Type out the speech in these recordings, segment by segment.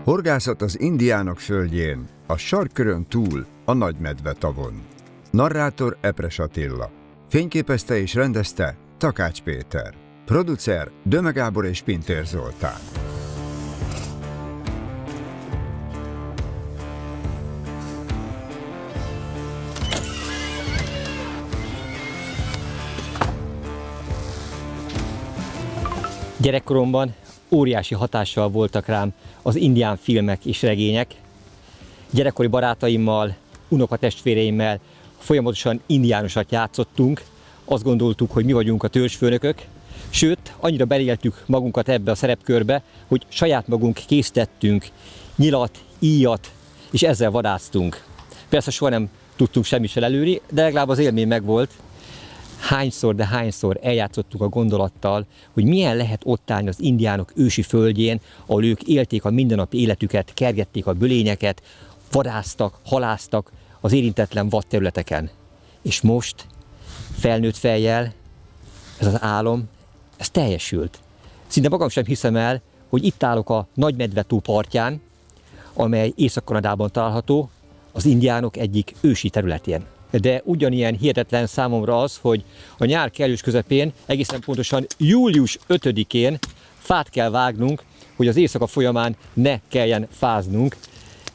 Horgászat az indiánok földjén, a sarkkörön túl, a Nagymedve tavon. Narrátor Epres Attila. Fényképezte és rendezte Takács Péter. Producer Döme Gábor és Pintér Zoltán. Gyerekkoromban óriási hatással voltak rám az indián filmek és regények. Gyerekkori barátaimmal, unokatestvéreimmel folyamatosan indiánusat játszottunk. Azt gondoltuk, hogy mi vagyunk a törzsfőnökök. Sőt, annyira beléltük magunkat ebbe a szerepkörbe, hogy saját magunk készítettünk nyilat, íjat, és ezzel vadásztunk. Persze soha nem tudtunk semmit se lelőni, de legalább az élmény megvolt. Hányszor, de hányszor eljátszottuk a gondolattal, hogy milyen lehet ott állni az indiánok ősi földjén, ahol ők élték a mindennapi életüket, kergették a bölényeket, vadásztak, halásztak az érintetlen vadterületeken. És most, felnőtt fejjel, ez az álom, ez teljesült. Szinte magam sem hiszem el, hogy itt állok a Nagymedve tó partján, amely Észak-Kanadában található, az indiánok egyik ősi területén. De ugyanilyen hihetetlen számomra az, hogy a nyár kellős közepén, egészen pontosan július 5-én fát kell vágnunk, hogy az éjszaka folyamán ne kelljen fáznunk.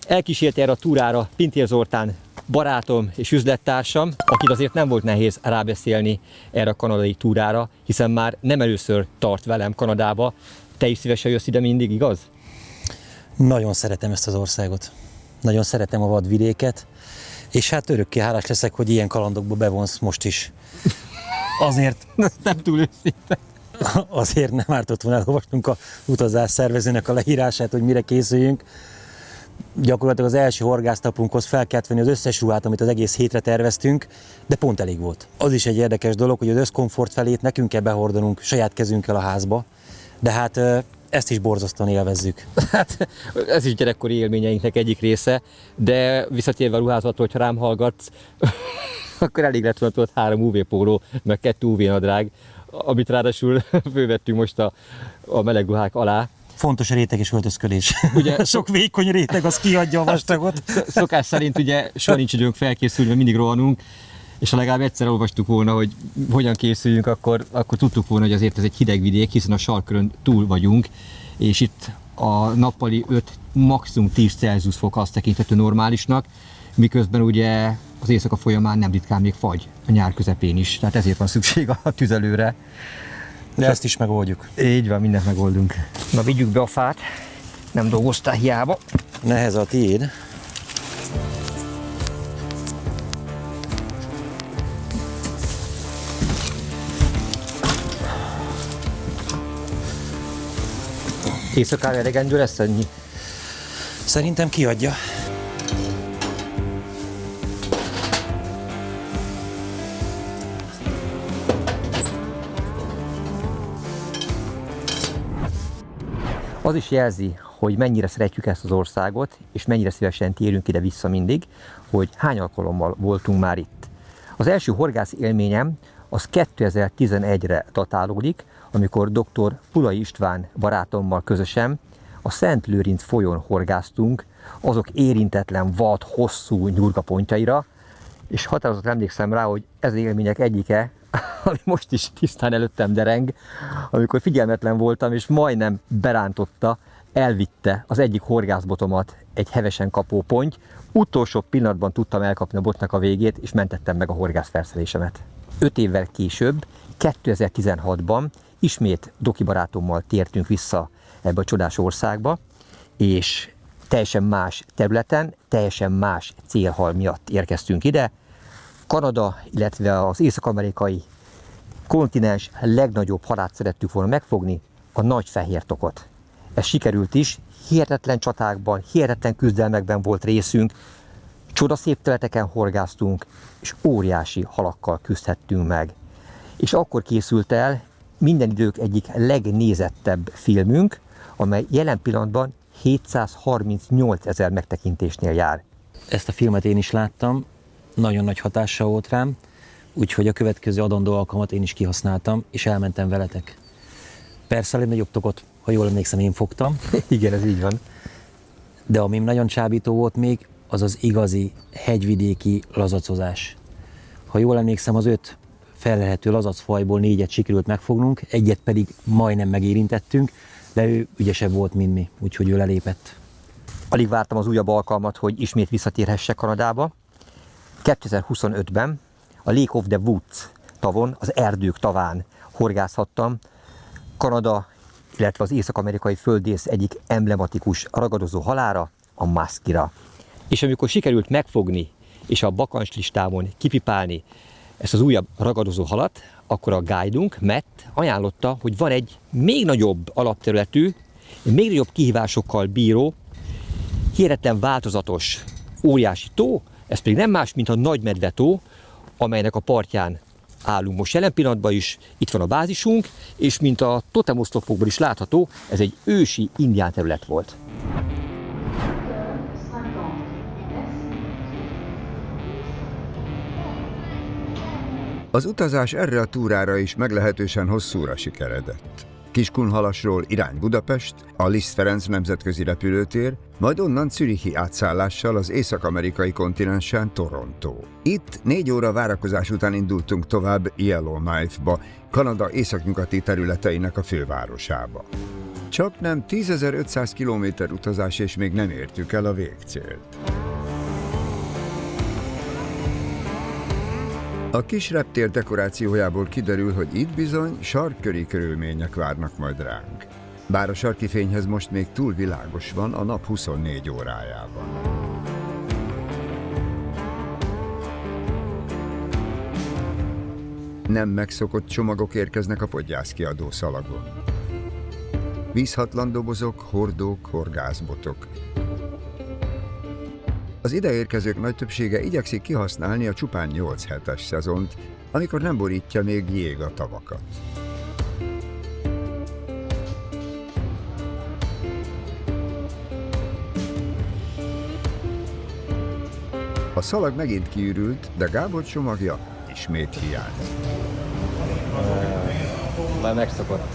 Elkísért erre a túrára Pintér Zoltán barátom és üzlettársam, akit azért nem volt nehéz rábeszélni erre a kanadai túrára, hiszen már nem először tart velem Kanadába. Te is szívesen jössz ide mindig, igaz? Nagyon szeretem ezt az országot. Nagyon szeretem a vadvidéket. És hát örökké hálás leszek, hogy ilyen kalandokba bevonsz most is. Azért nem túl őszinte. Azért nem ártott volna, elolvastunk a utazás szervezőnek a leírását, hogy mire készüljünk. Gyakorlatilag az első horgásztapunkhoz fel kellett venni az összes ruhát, amit az egész hétre terveztünk, de pont elég volt. Az is egy érdekes dolog, hogy az összkomfort felét nekünk kell behordanunk saját kezünkkel a házba, de hát ezt is borzasztóan élvezzük. Hát ez is gyerekkori élményeinknek egyik része, de visszatérve a ruházatról, hogyha rám hallgatsz, akkor elég lett volna 3 UV póló, meg 2 UV nadrág, amit ráadásul fölvettünk most a meleg ruhák alá. Fontos a réteges öltözködés. Ugye, sok vékony réteg, az kiadja a vastagot. Szokás szerint ugye soha nincs időnk felkészülni, mert mindig rohanunk, és ha legalább egyszer olvastuk volna, hogy hogyan készüljünk, akkor tudtuk volna, hogy azért ez egy hideg vidék, hiszen a sarkkörön túl vagyunk, és itt a nappali 5, maximum 10 Celsius fok azt tekinthető normálisnak, miközben ugye az éjszaka folyamán nem ritkán még fagy a nyár közepén is, tehát ezért van szükség a tüzelőre. De ezt is megoldjuk. Így van, mindent megoldunk. Na, vigyük be a fát, nem dolgoztál hiába. Nehez a tiéd. Éjszakára elegendő lesz ennyi? Szerintem kiadja. Az is jelzi, hogy mennyire szeretjük ezt az országot, és mennyire szívesen térünk ide-vissza mindig, hogy hány alkalommal voltunk már itt. Az első horgász élményem az 2011-re datálódik, amikor dr. Pulai István barátommal közösen a Szent Lőrinc folyón horgáztunk, azok érintetlen vad, hosszú nyurgapontjaira, és határozottan emlékszem rá, hogy ez az élmények egyike, ami most is tisztán előttem dereng, amikor figyelmetlen voltam, és majdnem berántotta, elvitte az egyik horgászbotomat egy hevesen kapó ponty. Utolsó pillanatban tudtam elkapni a botnak a végét, és mentettem meg a horgászfelszerelésemet. 5 évvel később, 2016-ban ismét Doki barátommal tértünk vissza ebbe a csodás országba, és teljesen más területen, teljesen más célhal miatt érkeztünk ide. Kanada, illetve az észak-amerikai kontinens legnagyobb halát szerettük volna megfogni, a nagy fehér tokot. Ez sikerült is, hihetetlen csatákban, hihetetlen küzdelmekben volt részünk, csodaszép területeken horgáztunk, és óriási halakkal küzdhettünk meg. És akkor készült el minden idők egyik legnézettebb filmünk, amely jelen pillanatban 738 000 megtekintésnél jár. Ezt a filmet én is láttam, nagyon nagy hatással volt rám, úgyhogy a következő adandó alkalmat én is kihasználtam, és elmentem veletek. Persze a legnagyobb tokot, ha jól emlékszem, én fogtam. Igen, ez így van. De ami nagyon csábító volt még, az az igazi hegyvidéki lazacozás. Ha jól emlékszem, az 5 fellelhető lazacfajból 4-et sikerült megfognunk, egyet pedig majdnem megérintettünk, de ő ügyesebb volt, mint mi, úgyhogy ő lelépett. Alig vártam az újabb alkalmat, hogy ismét visszatérhessek Kanadába. 2025-ben a Lake of the Woods tavon, az erdők taván horgászhattam. Kanada, illetve az észak-amerikai földrész egyik emblematikus ragadozó halára, a maszkira. És amikor sikerült megfogni és a bakancslistámon kipipálni ezt az újabb ragadozó halat, akkor a guide-unk, Matt ajánlotta, hogy van egy még nagyobb alapterületű, még nagyobb kihívásokkal bíró, hihetetlen változatos, óriási tó, ez pedig nem más, mint a Nagymedve tó, amelynek a partján állunk most jelen pillanatban is, itt van a bázisunk, és mint a totemoszlopokból is látható, ez egy ősi indián terület volt. Az utazás erre a túrára is meglehetősen hosszúra sikeredett. Kiskunhalasról irány Budapest, a Liszt Ferenc nemzetközi repülőtér, majd onnan zürichi átszállással az észak-amerikai kontinensen Toronto. Itt 4 óra várakozás után indultunk tovább Yellowknife-ba, Kanada északnyugati területeinek a fővárosába. Csak nem 10.500 kilométer utazás, és még nem értük el a végcélt. A kis reptér dekorációjából kiderül, hogy itt bizony sarkköri körülmények várnak majd ránk. Bár a sarki fényhez most még túl világos van a nap 24 órájában. Nem megszokott csomagok érkeznek a podgyászkiadó szalagon. Vízhatlan dobozok, hordók, horgászbotok. Az ideérkezők nagy többsége igyekszik kihasználni a csupán 8 hetes szezont, amikor nem borítja még jég a tavakat. A szalag megint kiürült, de Gábor csomagja ismét hiányzik. Már megszokott,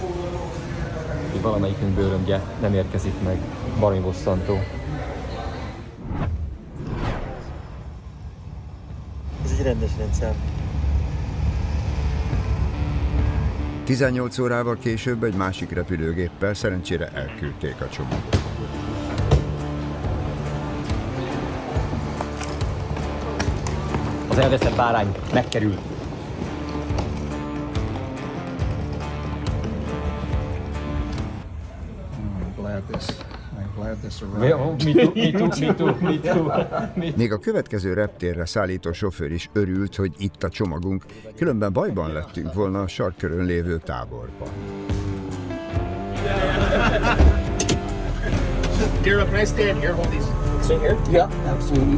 hogy valamelyikünk bőrömgye nem érkezik meg, baromi bosszantó. Ez egy rendes rendszer. 18 órával később egy másik repülőgéppel szerencsére elküldték a csomagot. Az elveszett bárány megkerült. Még a következő reptérre szállító sofőr is örült, hogy itt a csomagunk, különben bajban lettünk volna a sarkkörön lévő táborban. Here, can I stand here? Hold these. Sit here? Yeah, absolutely.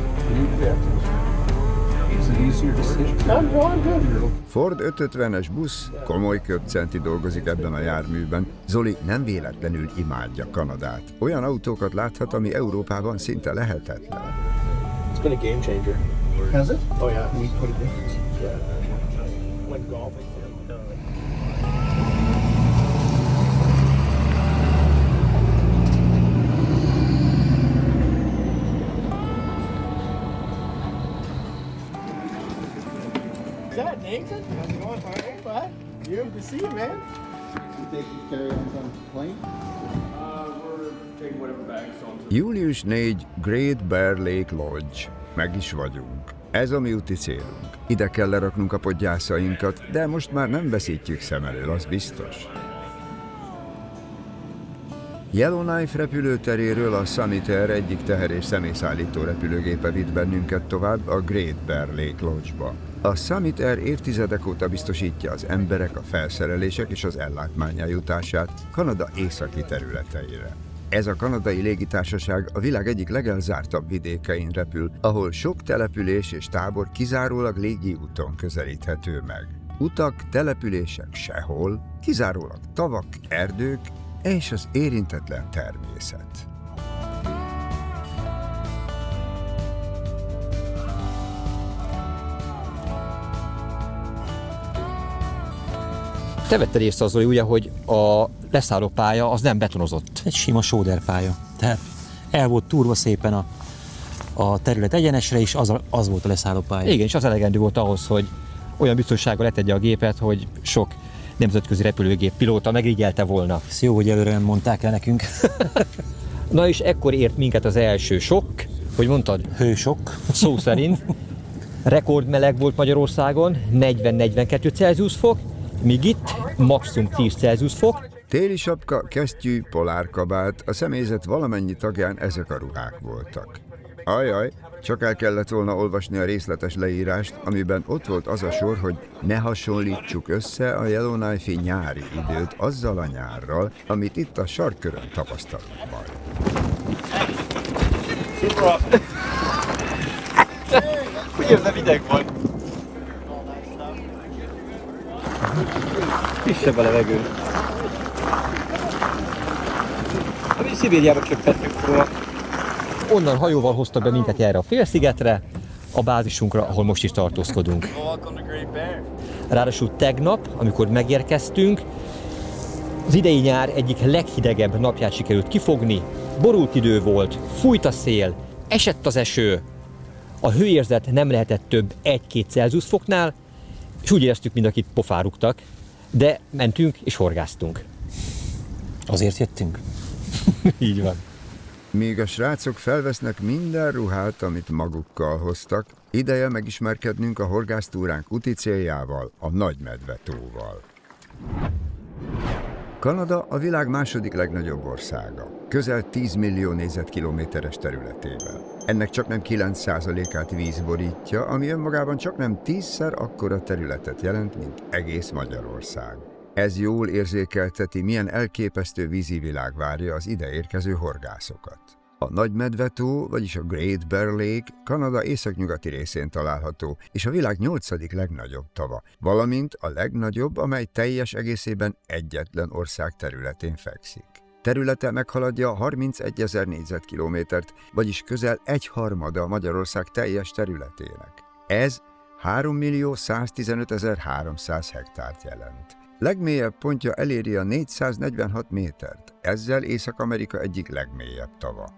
Is it easier to sit? I'm good. Ford 550-es busz, komoly köbcenti dolgozik ebben a járműben. Zoli nem véletlenül imádja Kanadát. Olyan autókat láthat, ami Európában szinte lehetetlen. It's been a game changer. Has it? Oh yeah. What a difference. When golfing. Is that Nathan? How's it going, Hey, bud. Good to see you, man. You take your carry-ons on the plane? We're taking whatever bags on. Július 4, Great Bear Lake Lodge. Meg is vagyunk. Ez a mi úti célunk. Ide kell leraknunk a podgyászainkat, de most már nem veszítjük szem elől, az biztos. Yellowknife repülőteréről a Summit Air egyik teher- és személyszállító repülőgépe vitt bennünket tovább a Great Bear Lake Lodge-ba. A Summit Air évtizedek óta biztosítja az emberek, a felszerelések és az ellátmány eljutását Kanada északi területeire. Ez a kanadai légitársaság a világ egyik legelzártabb vidékein repül, ahol sok település és tábor kizárólag légi úton közelíthető meg. Utak, települések sehol, kizárólag tavak, erdők és az érintetlen természet. Te vetted észre az, ugye, hogy a leszállópálya az nem betonozott. Egy sima sóderpálya. Tehát el volt túrva szépen a terület egyenesre, és az volt a leszállópálya. Igen, és az elegendő volt ahhoz, hogy olyan biztonsággal letegye a gépet, hogy sok nemzetközi repülőgép pilóta megigyelte volna. Ez jó, hogy előre nem mondták el nekünk. Na és ekkor ért minket az első sokk, hogy mondtad? Hősok. Szó szerint. Rekordmeleg volt Magyarországon, 40-42 Celsius fok, míg itt maximum 10 Celsius fok. Téli sapka, kesztyű, polárkabát, a személyzet valamennyi tagján ezek a ruhák voltak. Ajaj, csak el kellett volna olvasni a részletes leírást, amiben ott volt az a sor, hogy ne hasonlítsuk össze a Yellowknife-i nyári időt azzal a nyárral, amit itt a sarkkörön tapasztalunk majd. Úgy érzem, ideg van. Kisebb a levegő. Mi Szibériába csöppettünk volna. Onnan hajóval hoztak be minket erre a félszigetre, a bázisunkra, ahol most is tartózkodunk. Ráadásul tegnap, amikor megérkeztünk, az idei nyár egyik leghidegebb napját sikerült kifogni, borult idő volt, fújt a szél, esett az eső, a hőérzet nem lehetett több 1-2 Celsius foknál, és úgy éreztük, mint akit pofárugtak, de mentünk és horgáztunk. Azért jöttünk? Így van. Míg a srácok felvesznek minden ruhát, amit magukkal hoztak, ideje megismerkednünk a horgásztúránk úti céljával, a Nagymedve-tóval. Kanada a világ második legnagyobb országa, közel 10 millió négyzetkilométeres területével. Ennek csaknem 9%-át víz borítja, ami önmagában csaknem 10-szer akkora területet jelent, mint egész Magyarország. Ez jól érzékelteti, milyen elképesztő vízi világ várja az ide érkező horgászokat. A Nagymedve-tó, vagyis a Great Bear Lake Kanada északnyugati részén található, és a világ 8. legnagyobb tava, valamint a legnagyobb, amely teljes egészében egyetlen ország területén fekszik. Területe meghaladja 31 000 négyzetkilométert, vagyis közel 1/3 Magyarország teljes területének. Ez 3 115 300 hektárt jelent. Legmélyebb pontja eléri a 446 métert, ezzel Észak-Amerika egyik legmélyebb tava.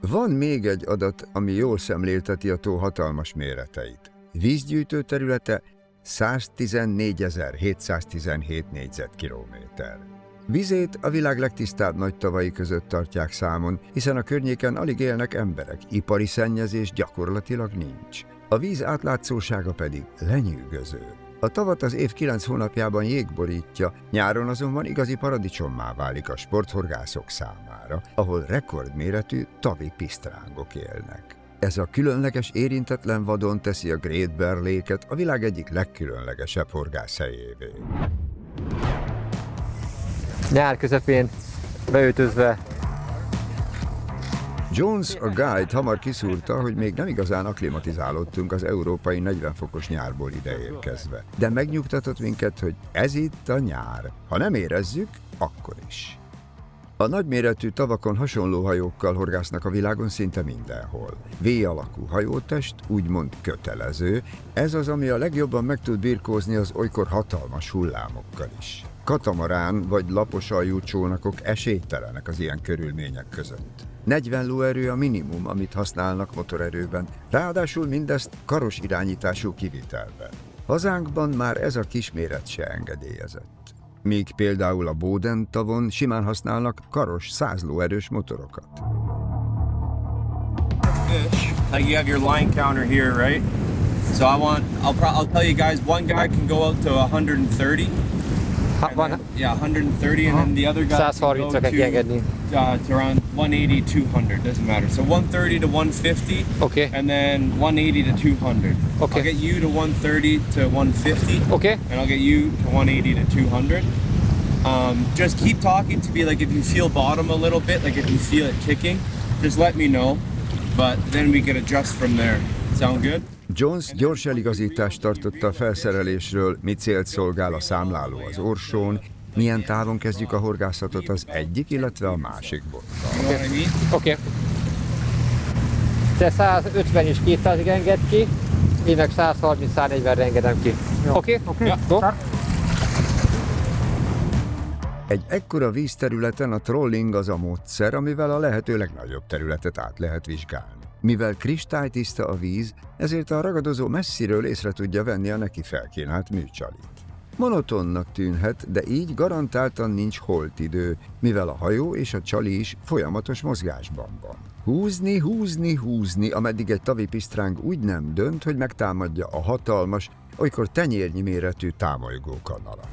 Van még egy adat, ami jól szemlélteti a tó hatalmas méreteit. Vízgyűjtő területe 114 717 négyzetkilométer. Vizét a világ legtisztább nagy tavai között tartják számon, hiszen a környéken alig élnek emberek, ipari szennyezés gyakorlatilag nincs. A víz átlátszósága pedig lenyűgöző. A tavat az év 9 hónapjában jég borítja, nyáron azonban igazi paradicsommá válik a sporthorgászok számára, ahol rekordméretű tavi pisztrángok élnek. Ez a különleges érintetlen vadon teszi a Great Bear Lake-et a világ egyik legkülönlegesebb horgászhelyévé. Nyár közepén beöltözve. Jones, a guide hamar kiszúrta, hogy még nem igazán akklimatizálódtunk az európai 40 fokos nyárból ideérkezve. De megnyugtatott minket, hogy ez itt a nyár. Ha nem érezzük, akkor is. A nagyméretű tavakon hasonló hajókkal horgásznak a világon szinte mindenhol. V-alakú hajótest úgymond kötelező, ez az, ami a legjobban meg tud birkózni az olykor hatalmas hullámokkal is. Katamarán vagy lapos aljú csónakok esélytelenek az ilyen körülmények között. 40 lóerő a minimum, amit használnak motorerőben, ráadásul mindezt karos irányítású kivitelben. Hazánkban már ez a kisméret se engedélyezett. Míg például a Boden-tavon simán használnak karos 100 lóerős motorokat. Fish, like you have your line counter here, right? So I'll tell you guys, one guy can go out to 130. Yeah, 130, and then the other guy can go to around 180, 200, doesn't matter. So 130 to 150, Okay. and then 180 to 200. Okay. I'll get you to 130 to 150, Okay. and I'll get you to 180 to 200. Just keep talking to me, like if you feel bottom a little bit, like if you feel it kicking, just let me know, but then we can adjust from there. Sound good? Jones gyors eligazítást tartott a felszerelésről, mi célt szolgál a számláló az orsón, milyen távon kezdjük a horgászatot az egyik, illetve a másik bottal. You know what I mean? Oké. Te 150 és 200-ig enged ki, én meg 130-140-re engedem ki. Oké? Ja. Go. Egy ekkora vízterületen a trolling az a módszer, amivel a lehető legnagyobb területet át lehet vizsgálni. Mivel kristálytiszta a víz, ezért a ragadozó messziről észre tudja venni a neki felkínált műcsalit. Monotonnak tűnhet, de így garantáltan nincs holtidő, mivel a hajó és a csali is folyamatos mozgásban van. Húzni, húzni, húzni, ameddig egy tavipisztráng úgy nem dönt, hogy megtámadja a hatalmas, olykor tenyérnyi méretű támolygó kanalat.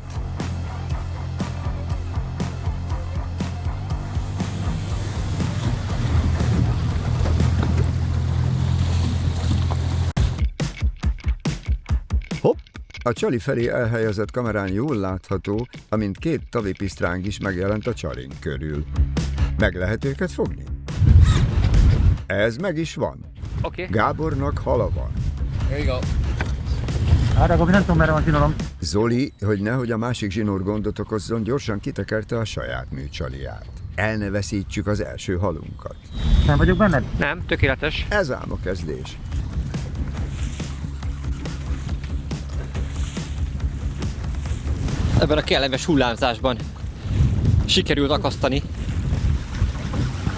Hopp! A csali felé elhelyezett kamerán jól látható, amint két tavipisztráng is megjelent a csalink körül. Meg lehet őket fogni? Ez meg is van. Oké. Gábornak hala van. There you go. Arra, Gabi, nem tudom, merre van zsinolom. Zoli, hogy nehogy a másik zsinór gondot okozzon, gyorsan kitekerte a saját műcsaliát. El ne veszítsük az első halunkat. Nem vagyok benned? Nem, tökéletes. Ez ám a kezdés. Ebben a kellemes hullámzásban sikerült akasztani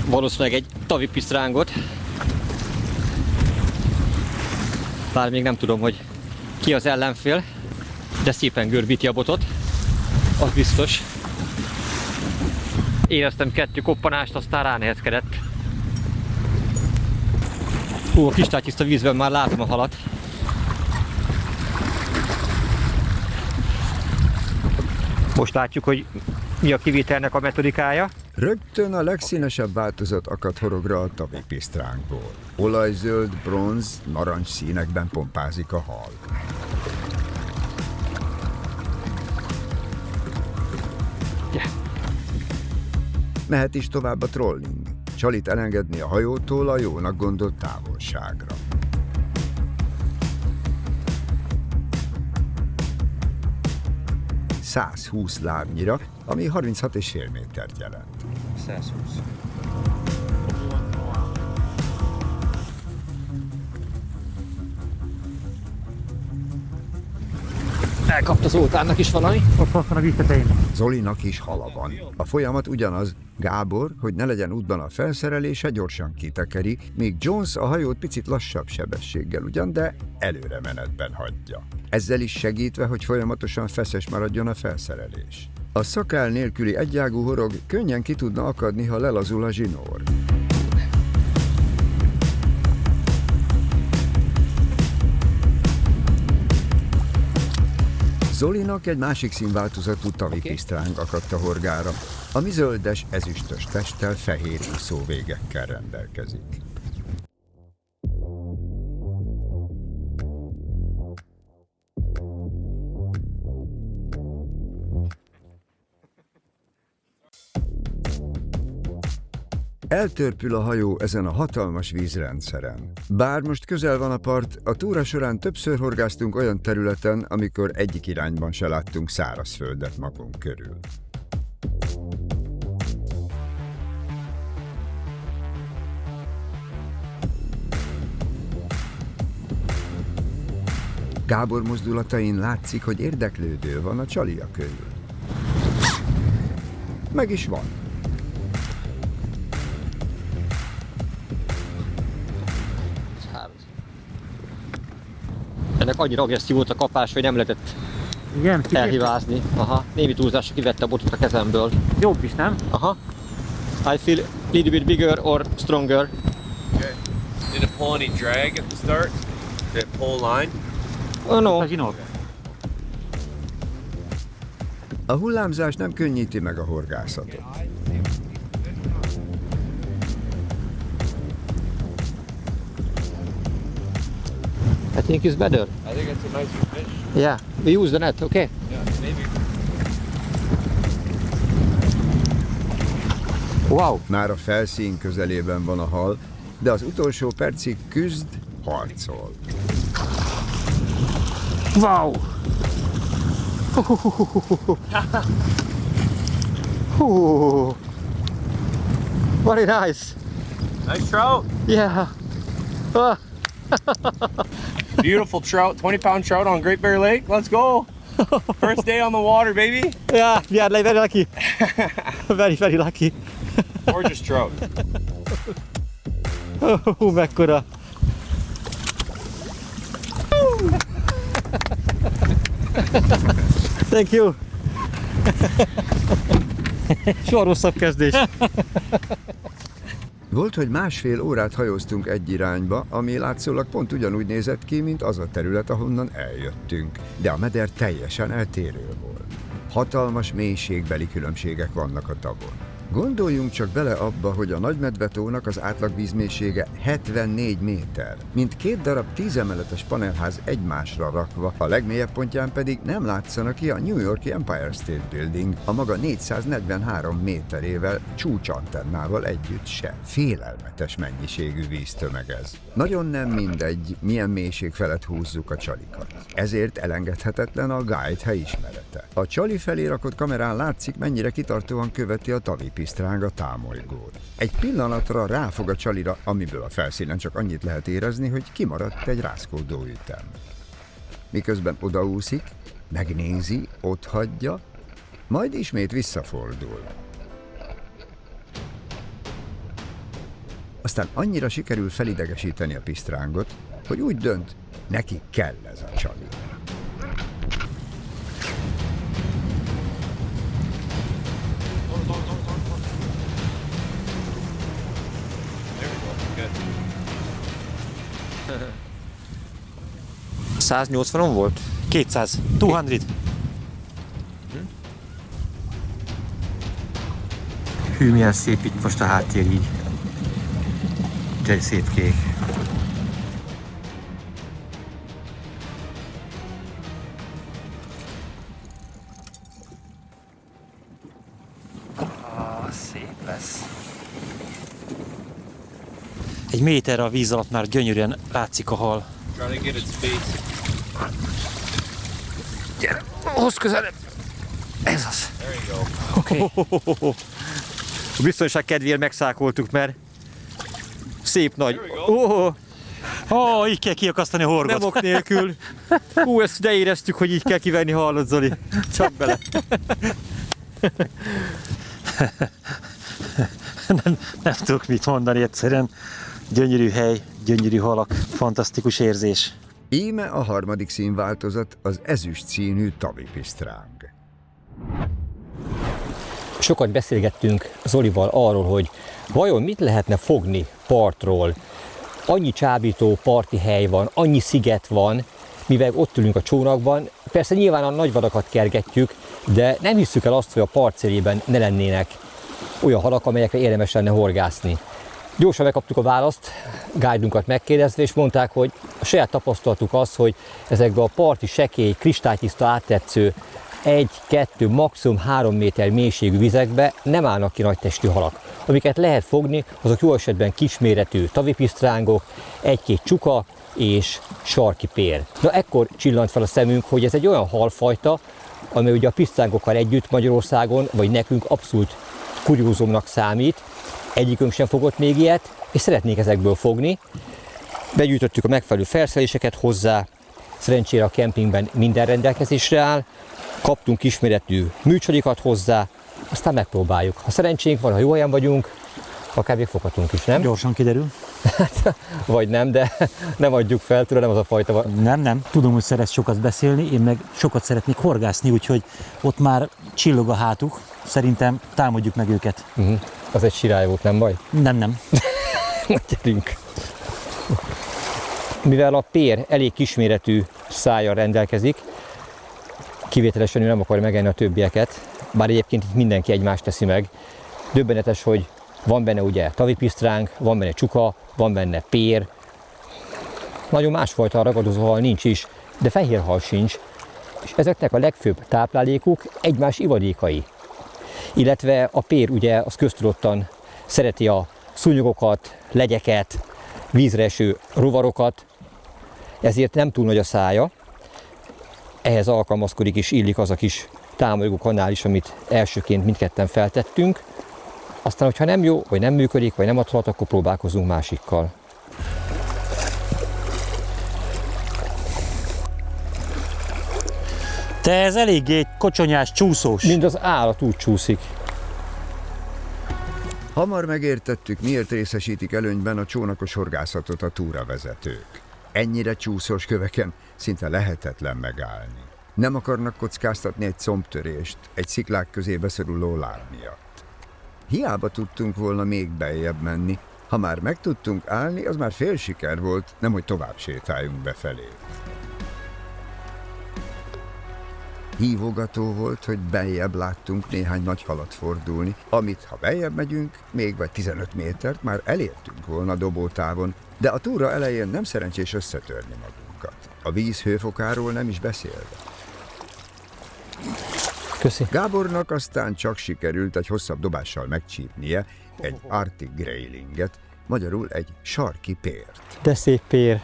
valószínűleg egy tavipisztrángot. Bár még nem tudom, hogy ki az ellenfél, de szépen görbíti a botot, az biztos. Éreztem 2 koppanást, aztán ránehezkedett. A kristálytiszta vízben már látom a halat. Most látjuk, hogy mi a kivételnek a metodikája. Rögtön a legszínesebb változat akad horogra a tavipisztránkból. Olajzöld, bronz, narancs színekben pompázik a hal. Yeah. Mehet is tovább a trolling. Csalit elengedni a hajótól a jónak gondolt távolságra. ...120 lábnyira, ami 36,5 métert jelent. 120. Elkapta Zoltánnak is valami. Ott van a víztetején. Zolinak is hala van. A folyamat ugyanaz. Gábor, hogy ne legyen útban a felszerelése, gyorsan kitekeri, míg Jones a hajót picit lassabb sebességgel ugyan, de előre menetben hagyja. Ezzel is segítve, hogy folyamatosan feszes maradjon a felszerelés. A szakál nélküli egyágú horog könnyen ki tudna akadni, ha lelazul a zsinór. Zolinak egy másik színváltozatú tavipisztráng akadt a horgára, ami zöldes, ezüstös testtel, fehér úszó végekkel rendelkezik. Eltörpül a hajó ezen a hatalmas vízrendszeren. Bár most közel van a part, a túra során többször horgáztunk olyan területen, amikor egyik irányban se láttunk szárazföldet magunk körül. Gábor mozdulatain látszik, hogy érdeklődő van a csalia körül. Meg is van. Ennek annyira agresszív volt a kapás, hogy nem lehetett Igen, elhibázni. Aha, némi túlzásra kivette a botot a kezemből. Jobb is, nem? Aha. I feel a little bit bigger or stronger. Okay. Did it pull any drag at the start? Did it pull line? Oh no. A zsinór. A hullámzás nem könnyíti meg a horgászatot. I think it's better. I think it's a nicer fish. Yeah, we use the net, okay? Yeah, maybe. Wow. Már a felszín közelében van a hal, de az utolsó percig küzd, harcol. Wow. Very nice. Nice trout. Yeah. Ah. Beautiful trout. 20-pound trout on Great Bear Lake. Let's go. First day on the water, baby. Yeah, we are very lucky. Very, very lucky. Gorgeous trout. Mekkora. Thank you. Soha rosszabb kezdés. Volt, hogy másfél órát hajóztunk egy irányba, ami látszólag pont ugyanúgy nézett ki, mint az a terület, ahonnan eljöttünk, de a meder teljesen eltérő volt. Hatalmas mélységbeli különbségek vannak a tavon. Gondoljunk csak bele abba, hogy a Nagymedve-tónak az átlagvízmélysége 74 méter, mint 2 darab 10 emeletes panelház egymásra rakva, a legmélyebb pontján pedig nem látszana ki a New York-i Empire State Building a maga 443 méterével csúcsantennával együtt se. Félelmetes mennyiségű víztömeg ez. Nagyon nem mindegy, milyen mélység felett húzzuk a csalikat. Ezért elengedhetetlen a guide helyismerete. A csali felé rakott kamerán látszik, mennyire kitartóan követi a tavipisztráng a támolygót. Egy pillanatra ráfog a csalira, amiből a felszínen csak annyit lehet érezni, hogy kimaradt egy rázkódó ütem. Miközben odaúszik, megnézi, otthagyja, majd ismét visszafordul. Aztán annyira sikerül felidegesíteni a pisztrángot, hogy úgy dönt, neki kell ez a csali. There we go. 180-on volt? 200. 200. Hű, milyen szép itt most a háttér így. Egy szép kék. Szép lesz. Egy méter a víz alatt már gyönyörűen látszik a hal. Try to get its face. Gyere, hozz közelebb. Ez az. There you go. Okay. A biztonság kedvéért megszákoltuk, mert szép nagy. Így kell kiakasztani a horgot. Nem ok nélkül. Ezt de éreztük, hogy így kell kivenni, hallod, Zoli. Csak bele. Nem tudok mit mondani egyszerűen. Gyönyörű hely, gyönyörű halak, fantasztikus érzés. Íme a harmadik színváltozat, az ezüst színű tavipisztráng. Sokat beszélgettünk Zolival arról, hogy vajon mit lehetne fogni partról. Annyi csábító parti hely van, annyi sziget van, mivel ott ülünk a csónakban. Persze nyilván a nagyvadakat kergetjük, de nem hisszük el azt, hogy a partszélében ne lennének olyan halak, amelyekre érdemes lenne horgászni. Gyorsan megkaptuk a választ, guide-unkat megkérdezve, és mondták, hogy a saját tapasztalatuk az, hogy ezekbe a parti sekély, kristálytiszta áttetsző 1-2, maximum 3 méter mélységű vizekbe nem állnak ki nagy testű halak. Amiket lehet fogni, azok jó esetben kisméretű tavipisztrángok, 1-2 csuka és sarki pér. Na ekkor csillant fel a szemünk, hogy ez egy olyan halfajta, amely ugye a pisztrángokkal együtt Magyarországon, vagy nekünk abszolút kuriózumnak számít. Egyikünk sem fogott még ilyet, és szeretnék ezekből fogni. Begyűjtöttük a megfelelő felszereléseket hozzá, szerencsére a kempingben minden rendelkezésre áll, kaptunk kisméretű műcsalikat hozzá, aztán megpróbáljuk. Ha szerencsénk van, ha jó helyen vagyunk, akár még foghatunk is, nem? Gyorsan kiderül. Vagy nem, de nem adjuk fel, tudod, nem az a fajta. Nem. Tudom, hogy szeretsz sokat beszélni, én meg sokat szeretnék horgászni, úgyhogy ott már csillog a hátuk. Szerintem támadjuk meg őket. Az egy sirály volt, nem baj? Nem. Gyerünk! Mivel a pér elég kisméretű szájjal rendelkezik, kivételesen ő nem akarja megenni a többieket, bár egyébként itt mindenki egymást teszi meg. Döbbenetes, hogy van benne ugye tavipisztránk, van benne csuka, van benne pér. Nagyon másfajta ragadozó hal nincs is, de fehér hal sincs. És ezeknek a legfőbb táplálékuk egymás ivadékai. Illetve a pér ugye az köztudottan szereti a szúnyogokat, legyeket, vízre eső rovarokat, ezért nem túl nagy a szája. Ehhez alkalmazkodik és illik az a kis támolygó kanál is, amit elsőként mindketten feltettünk. Aztán, hogyha nem jó, vagy nem működik, vagy nem adhat, akkor próbálkozunk másikkal. Te ez eléggé kocsonyás, csúszós. Mind az állat úgy csúszik. Hamar megértettük, miért részesítik előnyben a csónakos horgászatot a túravezetők. Ennyire csúszós köveken szinte lehetetlen megállni. Nem akarnak kockáztatni egy combtörést, egy sziklák közé beszoruló láb miatt. Hiába tudtunk volna még beljebb menni, ha már meg tudtunk állni, az már fél siker volt, nemhogy tovább sétáljunk befelé. Hívogató volt, hogy beljebb láttunk néhány nagy halat fordulni, amit, ha beljebb megyünk, még vagy 15 métert már elértünk volna dobótávon, de a túra elején nem szerencsés összetörni magunkat. A víz hőfokáról nem is beszélve. Köszi. Gábornak aztán csak sikerült egy hosszabb dobással megcsípnie egy Arctic Graylinget, magyarul egy sarki pért. De szép pér.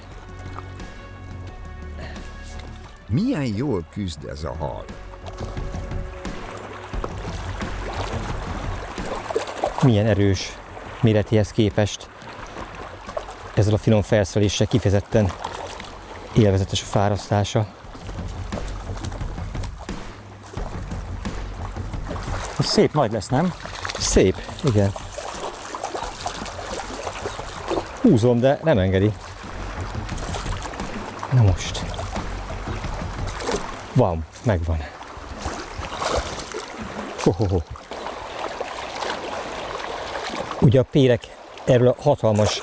Milyen jól küzd ez a hal. Milyen erős méretéhez képest. Ezzel a finom felszereléssel kifejezetten élvezetes a fárasztása. Szép nagy lesz, nem? Szép, igen. Húzom, de nem engedi. Na most. Van, megvan. Ho-ho-ho. Ugye a pérek erről a hatalmas,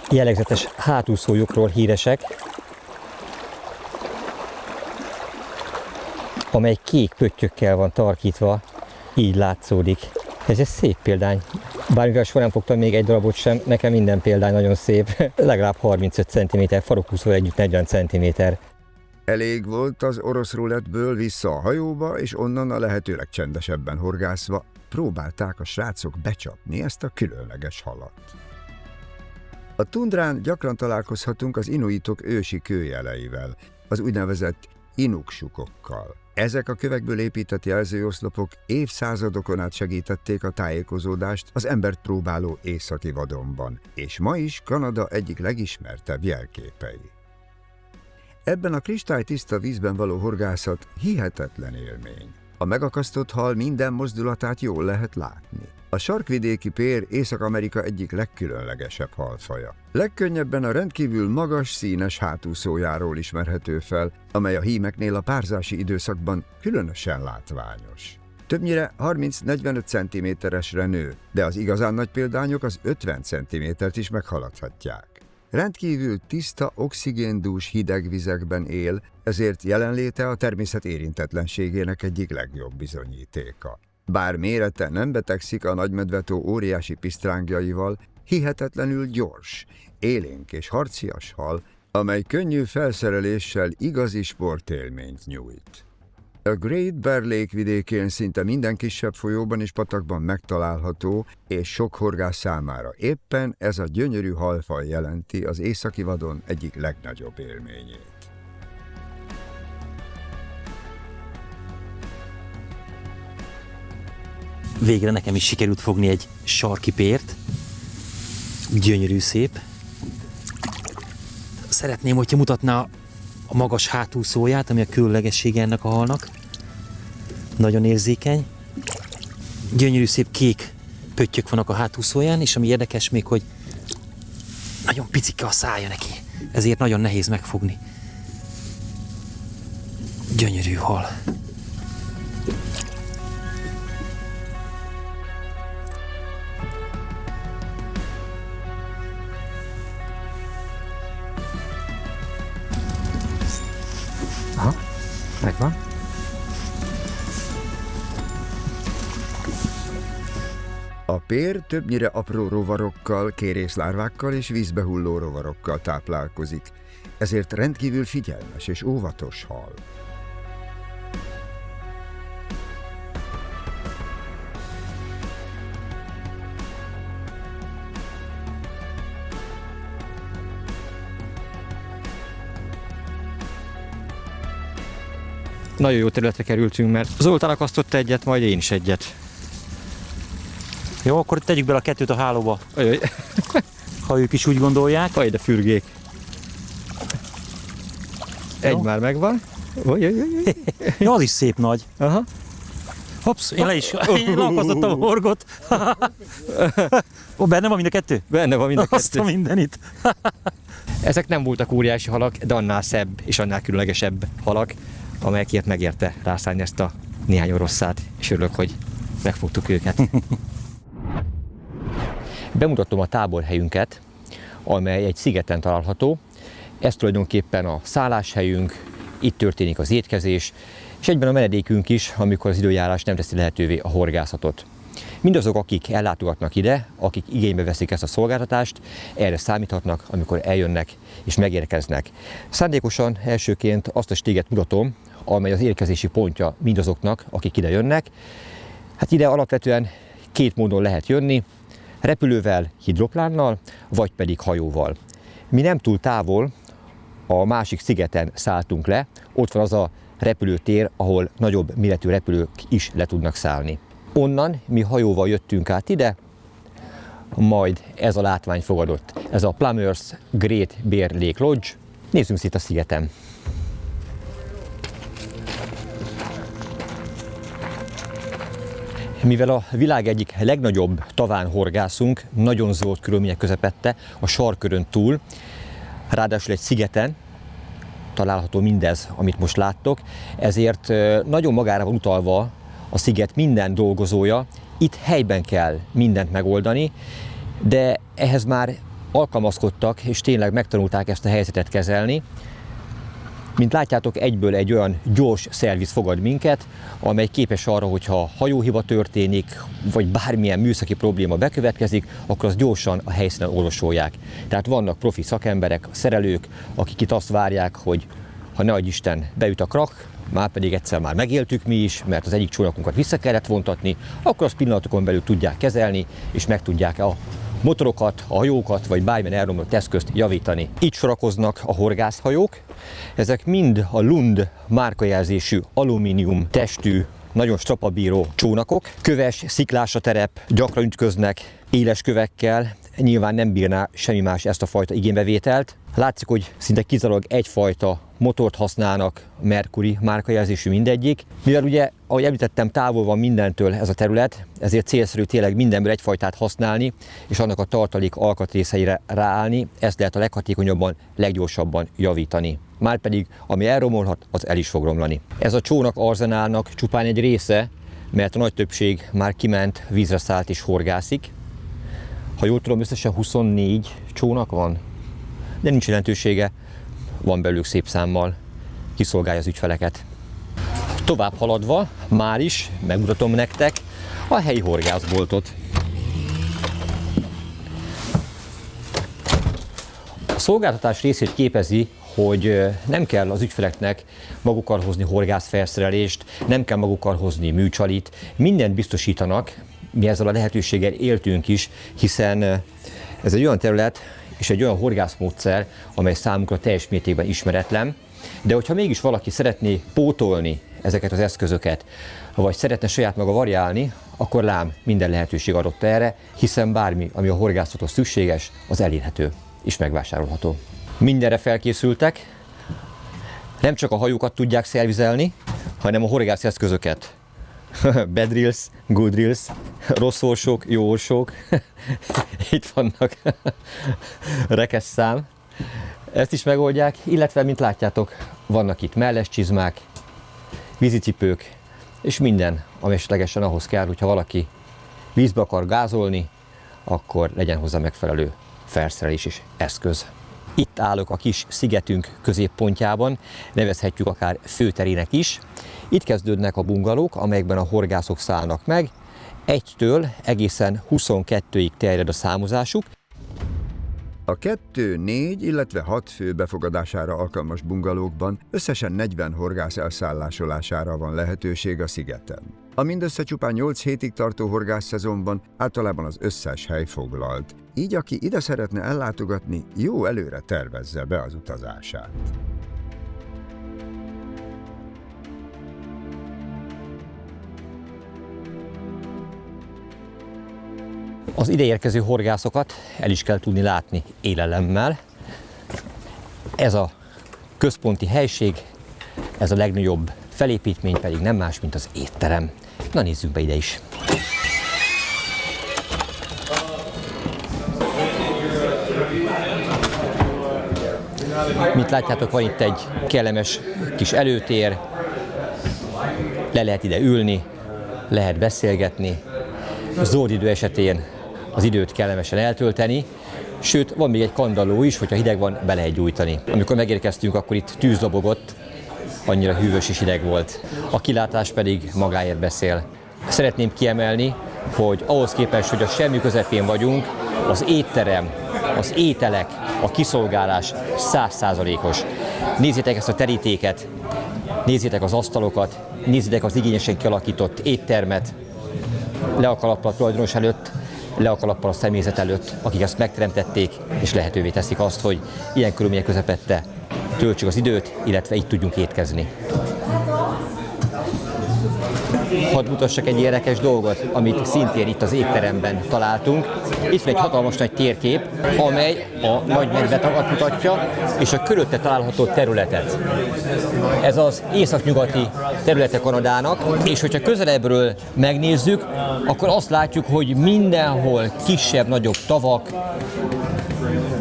jellegzetes hátúszójukról híresek, amely kék pöttyökkel van tarkítva, így látszódik. Ez egy szép példány. Bár mivel soha nem fogtam még egy darabot sem, nekem minden példány nagyon szép. Legalább 35 cm, farokúszó együtt 40 cm. Elég volt az orosz rulettből vissza a hajóba, és onnan a lehető legcsendesebben horgászva próbálták a srácok becsapni ezt a különleges halat. A tundrán gyakran találkozhatunk az inuitok ősi kőjeleivel, az úgynevezett inuksukokkal. Ezek a kövekből épített jelzőoszlopok évszázadokon át segítették a tájékozódást az embert próbáló északi vadonban, és ma is Kanada egyik legismertebb jelképei. Ebben a kristálytiszta vízben való horgászat hihetetlen élmény. A megakasztott hal minden mozdulatát jól lehet látni. A sarkvidéki pér Észak-Amerika egyik legkülönlegesebb halfaja. Legkönnyebben a rendkívül magas, színes hátúszójáról ismerhető fel, amely a hímeknél a párzási időszakban különösen látványos. Többnyire 30-45 cm-esre nő, de az igazán nagy példányok az 50 cm-t is meghaladhatják. Rendkívül tiszta, oxigéndús hideg vizekben él, ezért jelenléte a természet érintetlenségének egyik legjobb bizonyítéka. Bár mérete nem betegszik a nagymedvetó óriási pisztrángjaival, hihetetlenül gyors, élénk és harcias hal, amely könnyű felszereléssel igazi sportélményt nyújt. A Great Bear Lake vidékén szinte minden kisebb folyóban és patakban megtalálható, és sok horgász számára éppen ez a gyönyörű halfaj jelenti az északi vadon egyik legnagyobb élményét. Végre nekem is sikerült fogni egy sarki pért. Gyönyörű szép. Szeretném, hogyha mutatná a magas hátúszóját, ami a különlegessége ennek a halnak. Nagyon érzékeny. Gyönyörű szép kék pöttyök vannak a hátúszóján, és ami érdekes még, hogy nagyon picike a szája neki. Ezért nagyon nehéz megfogni. Gyönyörű hal. Aha, megvan. A pér többnyire apró rovarokkal, kérészlárvákkal és vízbe hulló rovarokkal táplálkozik, ezért rendkívül figyelmes és óvatos hal. Nagyon jó területre kerültünk, mert Zoltán akasztott egyet, majd én is egyet. Jó, akkor tegyük bele a kettőt a hálóba, Ajaj, ha ők is úgy gondolják. ajj, de fürgék. Egy Jó. már megvan. Ja, az is szép nagy. Aha. Hopsz, én leakasztottam a horgot. Ó, benne van mind a kettő? Benne van mind a Azt kettő. a mindenit. Ezek nem voltak óriási halak, de annál szebb és annál különlegesebb halak, amelyekért megérte rászállni ezt a néhány oroszát, és örülök, hogy megfogtuk őket. Bemutatom a táborhelyünket, amely egy szigeten található. Ez tulajdonképpen a szálláshelyünk, itt történik az étkezés, és egyben a menedékünk is, amikor az időjárás nem teszi lehetővé a horgászatot. Mindazok, akik ellátogatnak ide, akik igénybe veszik ezt a szolgáltatást, erre számíthatnak, amikor eljönnek és megérkeznek. Szándékosan elsőként azt a stéget mutatom, amely az érkezési pontja mindazoknak, akik ide jönnek. Hát ide alapvetően két módon lehet jönni, repülővel, hidroplánnal, vagy pedig hajóval. Mi nem túl távol, a másik szigeten szálltunk le, ott van az a repülőtér, ahol nagyobb méretű repülők is le tudnak szállni. Onnan mi hajóval jöttünk át ide, majd ez a látvány fogadott. Ez a Plumbers Great Bear Lake Lodge. Nézzünk szét a szigeten. Mivel a világ egyik legnagyobb taván horgászunk, nagyon zöld körülmények közepette, a sarkkörön túl, ráadásul egy szigeten található mindez, amit most láttok, ezért nagyon magára van utalva a sziget minden dolgozója, itt helyben kell mindent megoldani, de ehhez már alkalmazkodtak, és tényleg megtanulták ezt a helyzetet kezelni. Mint látjátok, egyből egy olyan gyors szerviz fogad minket, amely képes arra, hogyha hajóhiba történik, vagy bármilyen műszaki probléma bekövetkezik, akkor azt gyorsan a helyszínen orvosolják. Tehát vannak profi szakemberek, szerelők, akik itt azt várják, hogy ha ne adj Isten, beüt a krak, már pedig egyszer már megéltük mi is, mert az egyik csónakunkat vissza kellett vontatni, akkor azt pillanatokon belül tudják kezelni, és meg tudják a motorokat, a hajókat, vagy bármilyen elromlott eszközt javítani. Itt sorakoznak a horgászhajók. Ezek mind a Lund márkajelzésű alumínium testű, nagyon strapabíró csónakok. Köves, sziklás a terep, gyakran ütköznek éles kövekkel, nyilván nem bírná semmi más ezt a fajta igénybevételt. Látszik, hogy szinte kizárólag egyfajta motort használnak, Mercury márkajelzésű mindegyik. Mivel ugye, ahogy említettem, távol van mindentől ez a terület, ezért célszerű tényleg mindenből egyfajtát használni, és annak a tartalék alkatrészeire ráállni, ezt lehet a leghatékonyabban, leggyorsabban javítani. Márpedig, ami elromolhat, az el is fog romlani. Ez a csónak arzenálnak csupán egy része, mert a nagy többség már kiment, vízre szállt és horgászik. Ha jól tudom, összesen 24 csónak van, de nincs jelentősége, van belőlük szép számmal, kiszolgálja az ügyfeleket. Tovább haladva, már is megmutatom nektek a helyi horgászboltot. A szolgáltatás részét képezi, hogy nem kell az ügyfeleknek magukkal hozni horgászfelszerelést, nem kell magukkal hozni műcsalit, mindent biztosítanak, mi ezzel a lehetőséggel éltünk is, hiszen ez egy olyan terület és egy olyan horgászmódszer, amely számunkra teljes mértékben ismeretlen, de hogyha mégis valaki szeretné pótolni ezeket az eszközöket, vagy szeretne saját maga variálni, akkor lám minden lehetőség adott erre, hiszen bármi, ami a horgászathoz szükséges, az elérhető és megvásárolható. Mindenre felkészültek, nem csak a hajókat tudják szervizelni, hanem a horgász eszközöket. Bad reels, good reels, rossz orsók, jó orsók, itt vannak rekesszám, ezt is megoldják, illetve, mint látjátok, vannak itt melles csizmák, vízicipők, és minden, ami esetlegesen ahhoz kell, hogyha valaki vízbe akar gázolni, akkor legyen hozzá megfelelő felszerelés és eszköz. Itt állok a kis szigetünk középpontjában, nevezhetjük akár főterének is. Itt kezdődnek a bungalók, amelyekben a horgászok szállnak meg. 1-től egészen 22-ig terjed a számozásuk. A 2, 4, illetve 6 fő befogadására alkalmas bungalókban összesen 40 horgász elszállásolására van lehetőség a szigeten. A mindössze csupán 8 hétig tartó horgászszezonban általában az összes hely foglalt, így aki ide szeretne ellátogatni, jó előre tervezze be az utazását. Az ideérkező horgászokat el is kell tudni látni élelemmel. Ez a központi helység Ez a legnagyobb felépítmény pedig nem más, mint az étterem. Na nézzünk be ide is. Mint látjátok, van itt egy kellemes kis előtér, le lehet ide ülni, lehet beszélgetni, zord idő esetén az időt kellemesen eltölteni, sőt, van még egy kandalló is, hogyha hideg van, be lehet gyújtani. Amikor megérkeztünk, akkor itt tűz dobogott, annyira hűvös és hideg volt. A kilátás pedig magáért beszél. Szeretném kiemelni, hogy ahhoz képest, hogy a semmi közepén vagyunk, az étterem, az ételek, a kiszolgálás 100%-os. Nézzétek ezt a terítéket, nézzétek az asztalokat, nézzétek az igényesen kialakított éttermet, le a kalappal a tulajdonos előtt, le a kalappal a személyzet előtt, akik ezt megteremtették, és lehetővé teszik azt, hogy ilyen körülmények közepette töltsük az időt, illetve itt tudjunk étkezni. Hadd mutassak egy érdekes dolgot, amit szintén itt az étteremben találtunk. Itt van egy hatalmas nagy térkép, amely a nagy medvetavat mutatja, és a körülötte található területet. Ez az északnyugati területe Kanadának, és hogyha közelebbről megnézzük, akkor azt látjuk, hogy mindenhol kisebb-nagyobb tavak,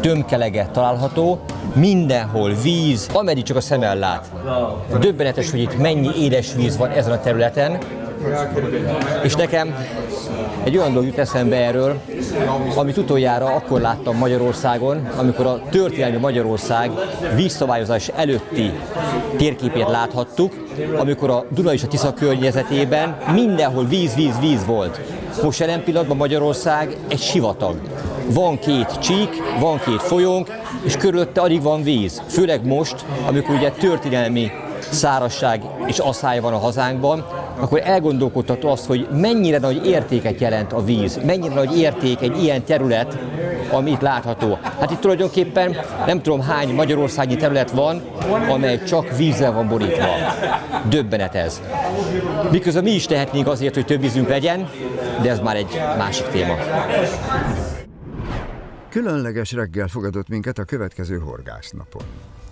tömkelege található, mindenhol víz, ameddig csak a szem ellát. Döbbenetes, hogy itt mennyi édes víz van ezen a területen, és nekem egy olyan dolog jut eszembe erről, amit utoljára akkor láttam Magyarországon, amikor a történelmi Magyarország vízszabályozás előtti térképét láthattuk, amikor a Duna és a Tisza környezetében mindenhol víz volt. Most jelen pillanatban Magyarország egy sivatag. Van két csík, van két folyónk, és körülötte alig van víz. Főleg most, amikor ugye történelmi szárazság és asszály van a hazánkban, akkor elgondolkodható azt, hogy mennyire nagy értéket jelent a víz, mennyire nagy érték egy ilyen terület, ami itt látható. Hát itt tulajdonképpen nem tudom hány magyarországi terület van, amely csak vízzel van borítva. Döbbenet ez. Miközben mi is tehetnénk azért, hogy több vízünk legyen, de ez már egy másik téma. Különleges reggel fogadott minket a következő horgásznapon.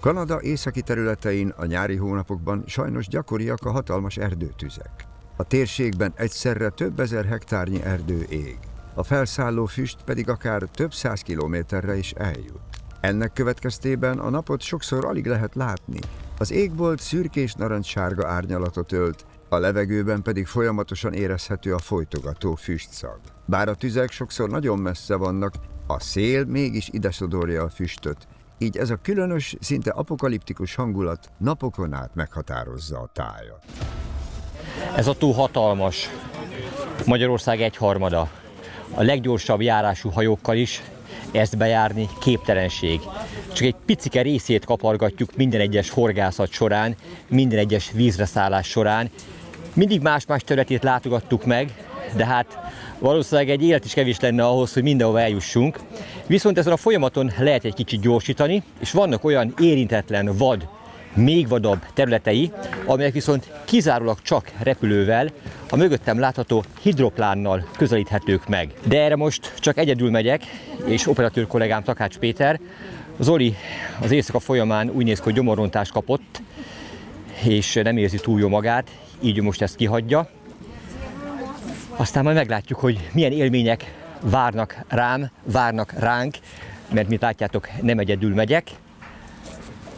Kanada északi területein a nyári hónapokban sajnos gyakoriak a hatalmas erdőtüzek. A térségben egyszerre több ezer hektárnyi erdő ég. A felszálló füst pedig akár több 100 kilométerre is eljut. Ennek következtében a napot sokszor alig lehet látni. Az égbolt szürkés narancssárga árnyalatot ölt, a levegőben pedig folyamatosan érezhető a folytogató füstszag. Bár a tüzek sokszor nagyon messze vannak, a szél mégis ide sodorja a füstöt, így ez a különös, szinte apokaliptikus hangulat napokon át meghatározza a tájat. Ez a tó hatalmas. Magyarország egyharmada. A leggyorsabb járású hajókkal is ezt bejárni képtelenség. Csak egy picike részét kapargatjuk minden egyes horgászat során, minden egyes vízreszállás során. Mindig más-más területét látogattuk meg, de hát valószínűleg egy élet is kevés lenne ahhoz, hogy mindenhova eljussunk. Viszont ezen a folyamaton lehet egy kicsit gyorsítani, és vannak olyan érintetlen, vad, még vadabb területei, amelyek viszont kizárólag csak repülővel, a mögöttem látható hidroplánnal közelíthetők meg. De erre most csak egyedül megyek, és operatőr kollégám Takács Péter. Zoli az éjszaka folyamán úgy néz ki, hogy gyomorrontást kapott, és nem érzi túl jó magát, így most ezt kihagyja. Aztán majd meglátjuk, hogy milyen élmények várnak rám, várnak ránk, mert mint látjátok, nem egyedül megyek.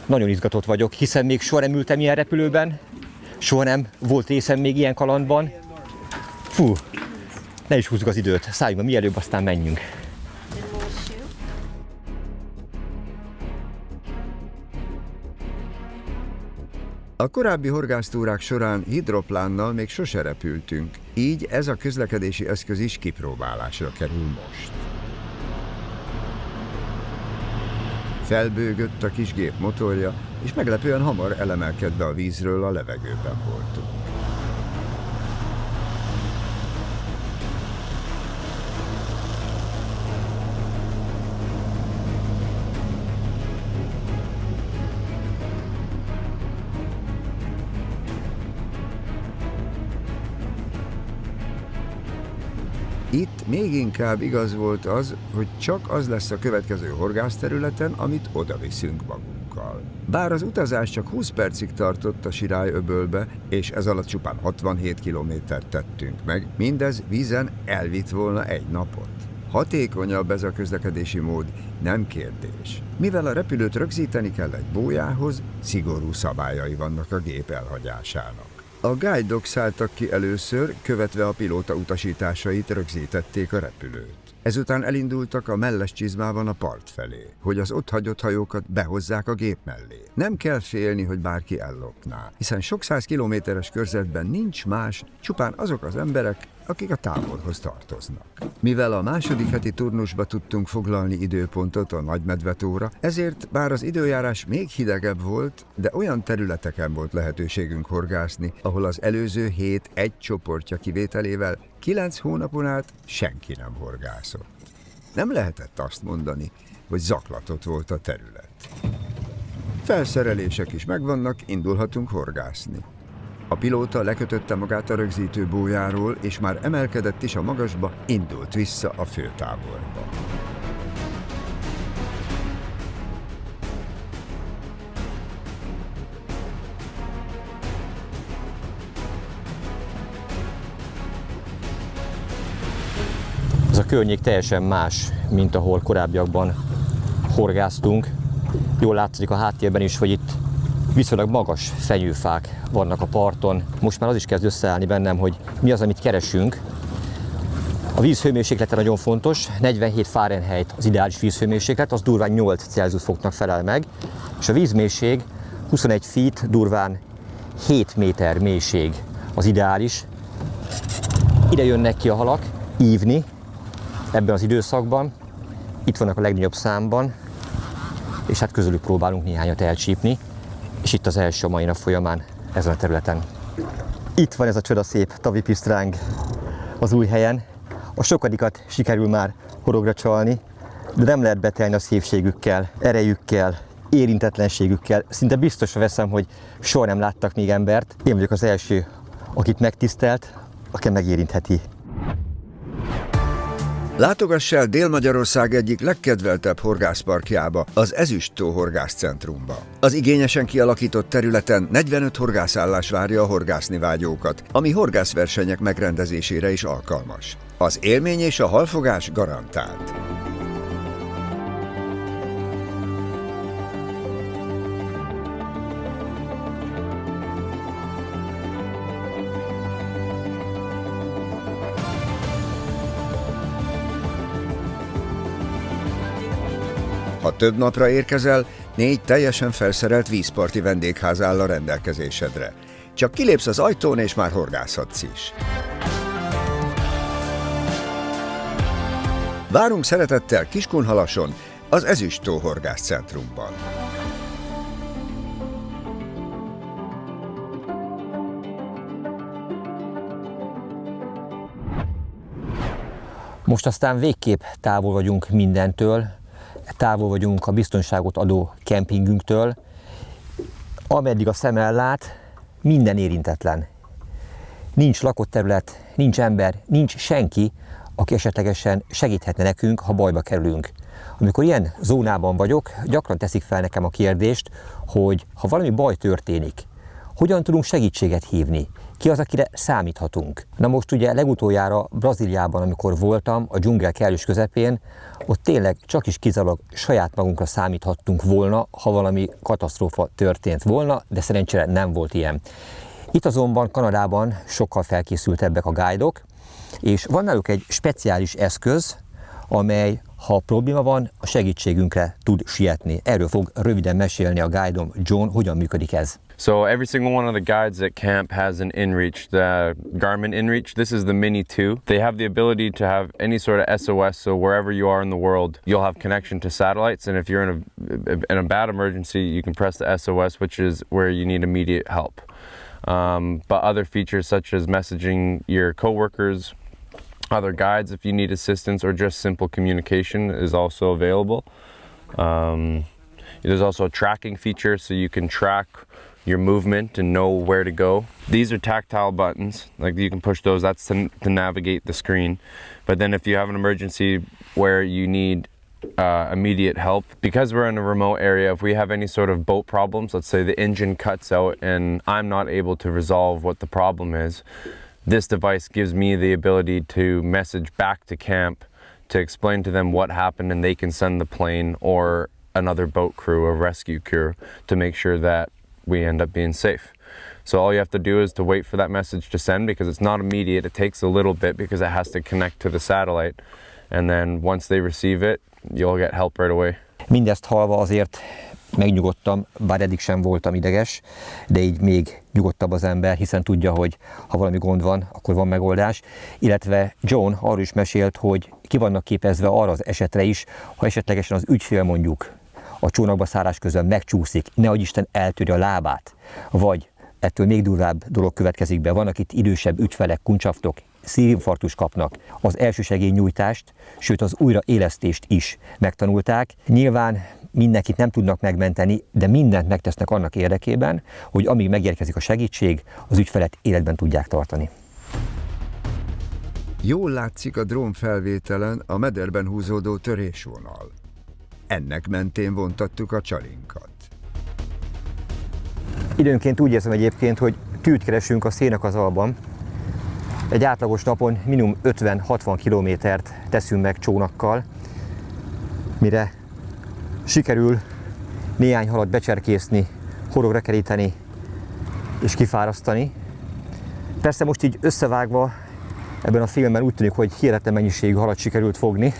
Nagyon izgatott vagyok, hiszen még soha nem ültem ilyen repülőben, soha nem volt részem még ilyen kalandban. Fú, ne is húzzuk az időt, szálljunk be mielőbb, aztán menjünk. A korábbi horgásztúrák során hidroplánnal még sose repültünk, így ez a közlekedési eszköz is kipróbálásra kerül most. Felbőgött a kis gép motorja, és meglepően hamar elemelkedve a vízről a levegőben voltunk. Itt még inkább igaz volt az, hogy csak az lesz a következő horgászterületen, amit oda viszünk magunkkal. gálydokkal. Bár az utazás csak 20 percig tartott a Sirály öbölbe, és ez alatt csupán 67 kilométert tettünk meg, mindez vízen elvitt volna egy napot. Hatékonyabb ez a közlekedési mód, nem kérdés. Mivel a repülőt rögzíteni kell egy bójához, szigorú szabályai vannak a gép elhagyásának. A guide-ok szálltak ki először, követve a pilóta utasításait rögzítették a repülőt. Ezután elindultak a melles csizmában a part felé, hogy az ott hagyott hajókat behozzák a gép mellé. Nem kell félni, hogy bárki ellopná, hiszen sok 100 kilométeres körzetben nincs más, csupán azok az emberek, akik a táborhoz tartoznak. Mivel a második heti turnusba tudtunk foglalni időpontot a Nagymedvetóra, ezért bár az időjárás még hidegebb volt, de olyan területeken volt lehetőségünk horgászni, ahol az előző hét egy csoportja kivételével 9 hónapon át senki nem horgászott. Nem lehetett azt mondani, hogy zaklatott volt a terület. Felszerelések is megvannak, indulhatunk horgászni. A pilóta lekötötte magát a rögzítő bójáról, és már emelkedett is a magasba, indult vissza a főtáborba. Ez a környék teljesen más, mint ahol korábbiakban horgáztunk. Jól látszik a háttérben is, hogy itt viszonylag magas fenyőfák vannak a parton. Most már az is kezd összeállni bennem, hogy mi az, amit keresünk. A vízhőmérséklete nagyon fontos, 47 Fahrenheit az ideális vízhőmérséklet, az durván 8 Celsius foknak felel meg, és a vízmélység 21 feet, durván 7 méter mélység az ideális. Ide jönnek ki a halak ívni ebben az időszakban, itt vannak a legnagyobb számban, és hát közülük próbálunk néhányat elcsípni, és itt az első a mai nap folyamán ezen a területen. Itt van ez a csodaszép tavipisztráng az új helyen. A sokadikat sikerül már horogra csalni, de nem lehet betelni a szépségükkel, erejükkel, érintetlenségükkel. Szinte biztosra veszem, hogy soha nem láttak még embert. Én vagyok az első, akit megtisztelt, aki megérintheti. Látogass el Dél-Magyarország egyik legkedveltebb horgászparkjába, az Ezüst-tó horgászcentrumba. Az igényesen kialakított területen 45 horgászállás várja a horgászni vágyókat, ami horgászversenyek megrendezésére is alkalmas. Az élmény és a halfogás garantált. Ha több napra érkezel, 4 teljesen felszerelt vízparti vendégház áll a rendelkezésedre. Csak kilépsz az ajtón, és már horgászhatsz is. Várunk szeretettel Kiskunhalason, az Ezüst-tó horgászcentrumban. Most aztán végképp távol vagyunk mindentől, távol vagyunk a biztonságot adó kempingünktől, ameddig a szem ellát, minden érintetlen. Nincs lakott terület, nincs ember, nincs senki, aki esetlegesen segíthetne nekünk, ha bajba kerülünk. Amikor ilyen zónában vagyok, gyakran teszik fel nekem a kérdést, hogy ha valami baj történik, hogyan tudunk segítséget hívni? Ki az, akire számíthatunk? Na most ugye legutoljára Brazíliában, amikor voltam, a dzsungel kellős közepén, ott tényleg csak is kizárólag saját magunkra számíthattunk volna, ha valami katasztrófa történt volna, de szerencsére nem volt ilyen. Itt azonban Kanadában sokkal felkészültebbek a guide-ok, és van náluk egy speciális eszköz, amely, ha probléma van, a segítségünkre tud sietni. Erről fog röviden mesélni a guide-om John, hogyan működik ez. So every single one of the guides at camp has an InReach, the Garmin InReach. This is the Mini 2. They have the ability to have any sort of SOS, so wherever you are in the world, you'll have connection to satellites, and if you're in a bad emergency, you can press the SOS, which is where you need immediate help. But other features such as messaging your coworkers, other guides if you need assistance, or just simple communication is also available. There's also a tracking feature, so you can track your movement and know where to go. These are tactile buttons, like you can push those, that's to navigate the screen. But then if you have an emergency where you need immediate help. Because we're in a remote area, if we have any sort of boat problems, let's say the engine cuts out and I'm not able to resolve what the problem is, this device gives me the ability to message back to camp to explain to them what happened, and they can send the plane or another boat crew, a rescue crew, to make sure that we end up being safe. So all you have to do is to wait for that message to send, because it's not immediate. It takes a little bit because it has to connect to the satellite. And then once they receive it, you'll get help right away. Mindezt hallva azért megnyugodtam, bár eddig sem voltam ideges, de így még nyugodtabb az ember, hiszen tudja, hogy ha valami gond van, akkor van megoldás. Illetve John arról is mesélt, hogy ki vannak képezve arra az esetre is, ha esetlegesen az ügyfél mondjuk a csónakba szállás közben megcsúszik, nehogy Isten eltöri a lábát, vagy ettől még durvább dolog következik be. Vannak itt idősebb ügyfelek, kuncsaftok, szívinfarktust kapnak, az elsősegélynyújtást, sőt az újraélesztést is megtanulták. Nyilván mindenkit nem tudnak megmenteni, de mindent megtesznek annak érdekében, hogy amíg megérkezik a segítség, az ügyfelet életben tudják tartani. Jól látszik a drónfelvételen a mederben húzódó törésvonal. Ennek mentén vontattuk a csalinkat. Időnként úgy érzem egyébként, hogy tűt keresünk a szénakazalban. Egy átlagos napon minimum 50-60 kilométert teszünk meg csónakkal, mire sikerül néhány halat becserkészni, horogra keríteni és kifárasztani. Persze most így összevágva ebben a filmben úgy tűnik, hogy hihetetlen mennyiségű halat sikerült fogni,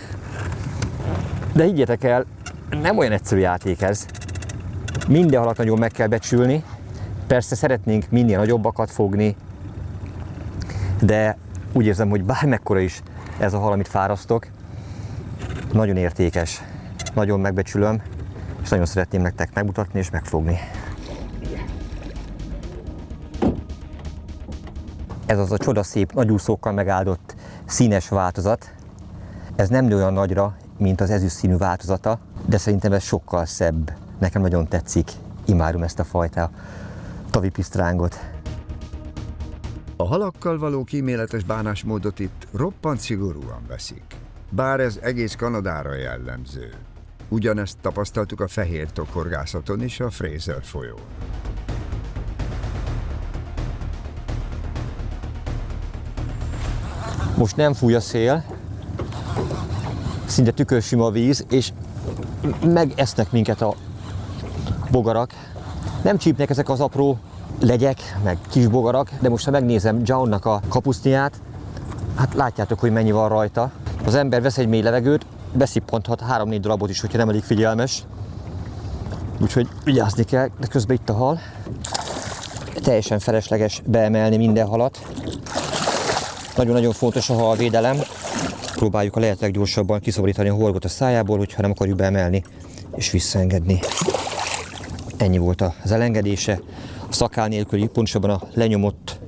de higgyétek el, nem olyan egyszerű játék ez. Minden halat nagyon meg kell becsülni, persze szeretnénk minél nagyobbakat fogni, de úgy érzem, hogy bármekkora is ez a hal, amit fárasztok, nagyon értékes, nagyon megbecsülöm, és nagyon szeretném nektek megmutatni és megfogni. Ez az a csodaszép, nagyúszókkal megáldott színes változat. Ez nem nő olyan nagyra, mint az ezüst színű változata, de szerintem ez sokkal szebb. Nekem nagyon tetszik, imádom ezt a fajta tavipisztrángot. A halakkal való kíméletes bánásmódot itt roppant szigorúan veszik. Bár ez egész Kanadára jellemző. Ugyanezt tapasztaltuk a fehér tokhorgászaton is a Fraser folyón. Most nem fúj a szél, szinte tükörsima a víz, és megesznek minket a bogarak. Nem csípnek ezek az apró legyek, meg kis bogarak, de most ha megnézem Johnnak a kapuszniát, hát látjátok, hogy mennyi van rajta. Az ember vesz egy mély levegőt, beszippanthat 3-4 darabot is, hogyha nem elég figyelmes. Úgyhogy vigyázni kell, de közben itt a hal. Teljesen felesleges beemelni minden halat. Nagyon-nagyon fontos a halvédelem. Próbáljuk a lehető leggyorsabban kiszabadítani a horgot a szájából, hogyha nem akarjuk beemelni és visszaengedni. Ennyi volt az elengedése. A szakál nélküli, pontosabban a lenyomott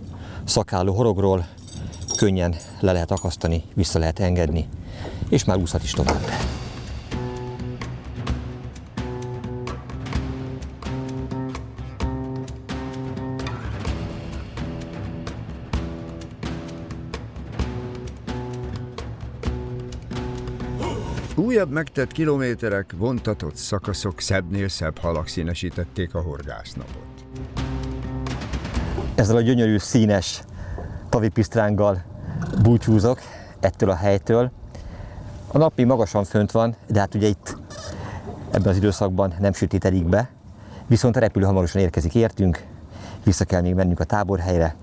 szakálló horogról könnyen le lehet akasztani, vissza lehet engedni, és már úszhat is tovább. Újabb megtett kilométerek, vontatott szakaszok, szebbnél szebb halak színesítették a horgásznapot. Ezzel a gyönyörű színes tavipisztránggal búcsúzok ettől a helytől. A nap még magasan fönt van, de hát ugye itt ebben az időszakban nem sötétedik be, viszont a repülő hamarosan érkezik értünk, vissza kell még mennünk a táborhelyre,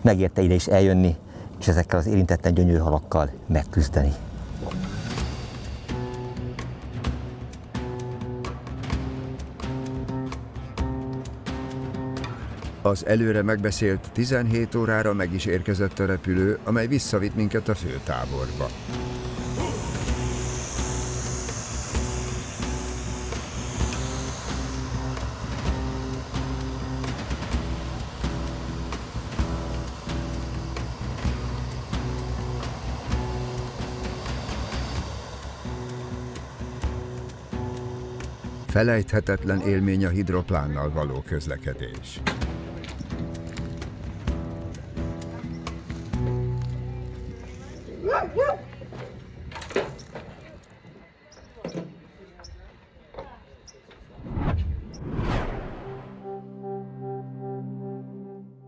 megérte ide is eljönni, és ezekkel az érintetten gyönyörű halakkal megküzdeni. Az előre megbeszélt 17 órára meg is érkezett a repülő, amely visszavitt minket a főtáborba. Felejthetetlen élmény a hidroplánnal való közlekedés.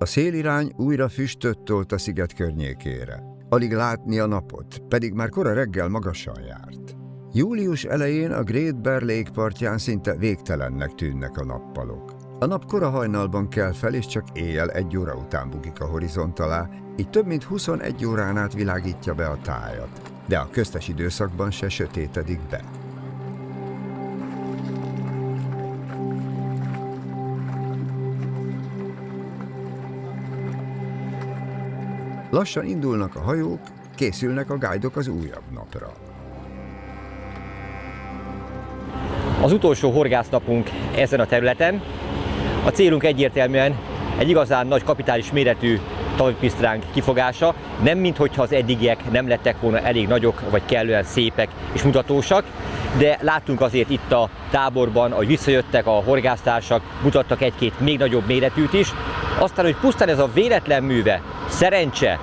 A szélirány újra füstöt tolt a sziget környékére. Alig látni a napot, pedig már kora reggel magasan járt. Július elején a Great Bear Lake partján szinte végtelennek tűnnek a nappalok. A nap kora hajnalban kel fel, és csak éjjel 1 óra után bukik a horizont alá, így több mint 21 órán át világítja be a tájat, de a köztes időszakban se sötétedik be. Lassan indulnak a hajók, készülnek a guide-ok az újabb napra. Az utolsó horgásznapunk ezen a területen. A célunk egyértelműen egy igazán nagy kapitális méretű tavpisztránk kifogása, nem minthogyha az eddigiek nem lettek volna elég nagyok, vagy kellően szépek és mutatósak, de láttunk azért itt a táborban, ahogy visszajöttek a horgásztársak, mutattak egy-két még nagyobb méretűt is. Aztán, hogy pusztán ez a véletlen műve, szerencse,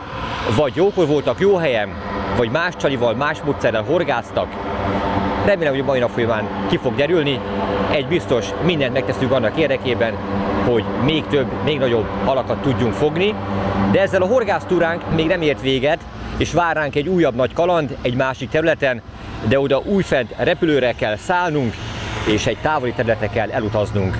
vagy jókor voltak jó helyen, vagy más csalival, más módszerrel horgáztak, remélem, hogy a mai nap folyamán ki fog derülni. Egy biztos, mindent megteszünk annak érdekében, hogy még több, még nagyobb halakat tudjunk fogni. De ezzel a horgásztúránk még nem ért véget, és vár ránk egy újabb nagy kaland egy másik területen, de oda újfent repülőre kell szállnunk, és egy távoli területre kell elutaznunk.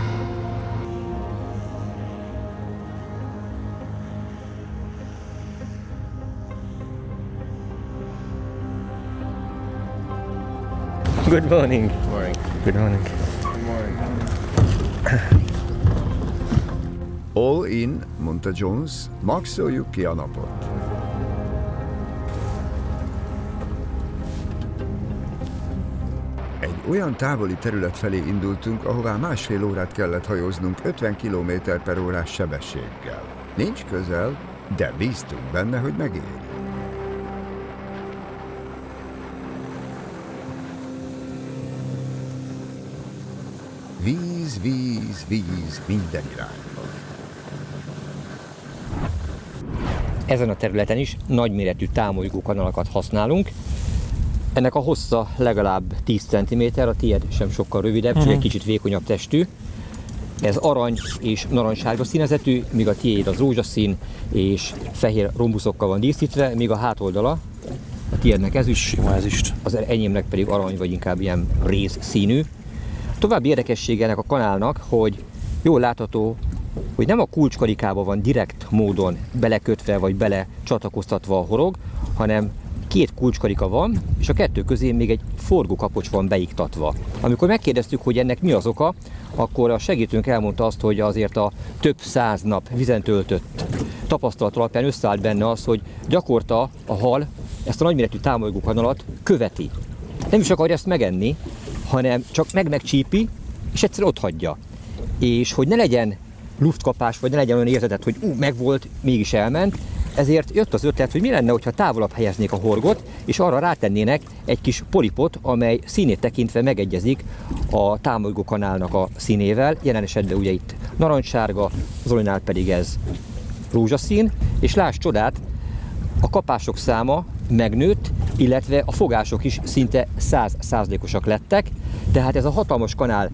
Good morning. Morning. Good morning. All in, mondta Jones, maxoljuk ki a napot. Egy olyan távoli terület felé indultunk, ahová 1,5 órát kellett hajóznunk 50 km/h sebességgel. Nincs közel, de bíztunk benne, hogy megéri. Víz, víz, víz minden irányban. Ezen a területen is nagyméretű támolygó kanalakat használunk. Ennek a hossza legalább 10 cm, a tiéd sem sokkal rövidebb, csak egy kicsit vékonyabb testű. Ez arany és narancssárga színezetű, míg a tiéd az rózsaszín és fehér rombuszokkal van díszítve, míg a hátoldala, a tiédnek ezüst, az enyémnek pedig arany vagy inkább ilyen réz színű. További érdekessége ennek a kanálnak, hogy jól látható, hogy nem a kulcskarikába van direkt módon belekötve vagy belecsatlakoztatva a horog, hanem 2 kulcskarika van, és a 2 közé még egy forgókapocs van beiktatva. Amikor megkérdeztük, hogy ennek mi az oka, akkor a segítőnk elmondta azt, hogy azért a több 100 nap vizen töltött tapasztalat alapján összeállt benne az, hogy gyakorta a hal ezt a nagyméretű támolygó kanalat követi. Nem is akarja ezt megenni, hanem csak megcsípi, és egyszer ott hagyja. És hogy ne legyen luftkapás, vagy ne legyen olyan érzetet, hogy megvolt, mégis elment, ezért jött az ötlet, hogy mi lenne, hogyha távolabb helyeznék a horgot, és arra rátennének egy kis polipot, amely színét tekintve megegyezik a támolygó kanálnak a színével. Jelen esetben ugye itt narancssárga, az olajnál pedig ez rózsaszín, és láss csodát, a kapások száma megnőtt, illetve a fogások is szinte 100%-osak lettek, tehát ez a hatalmas kanál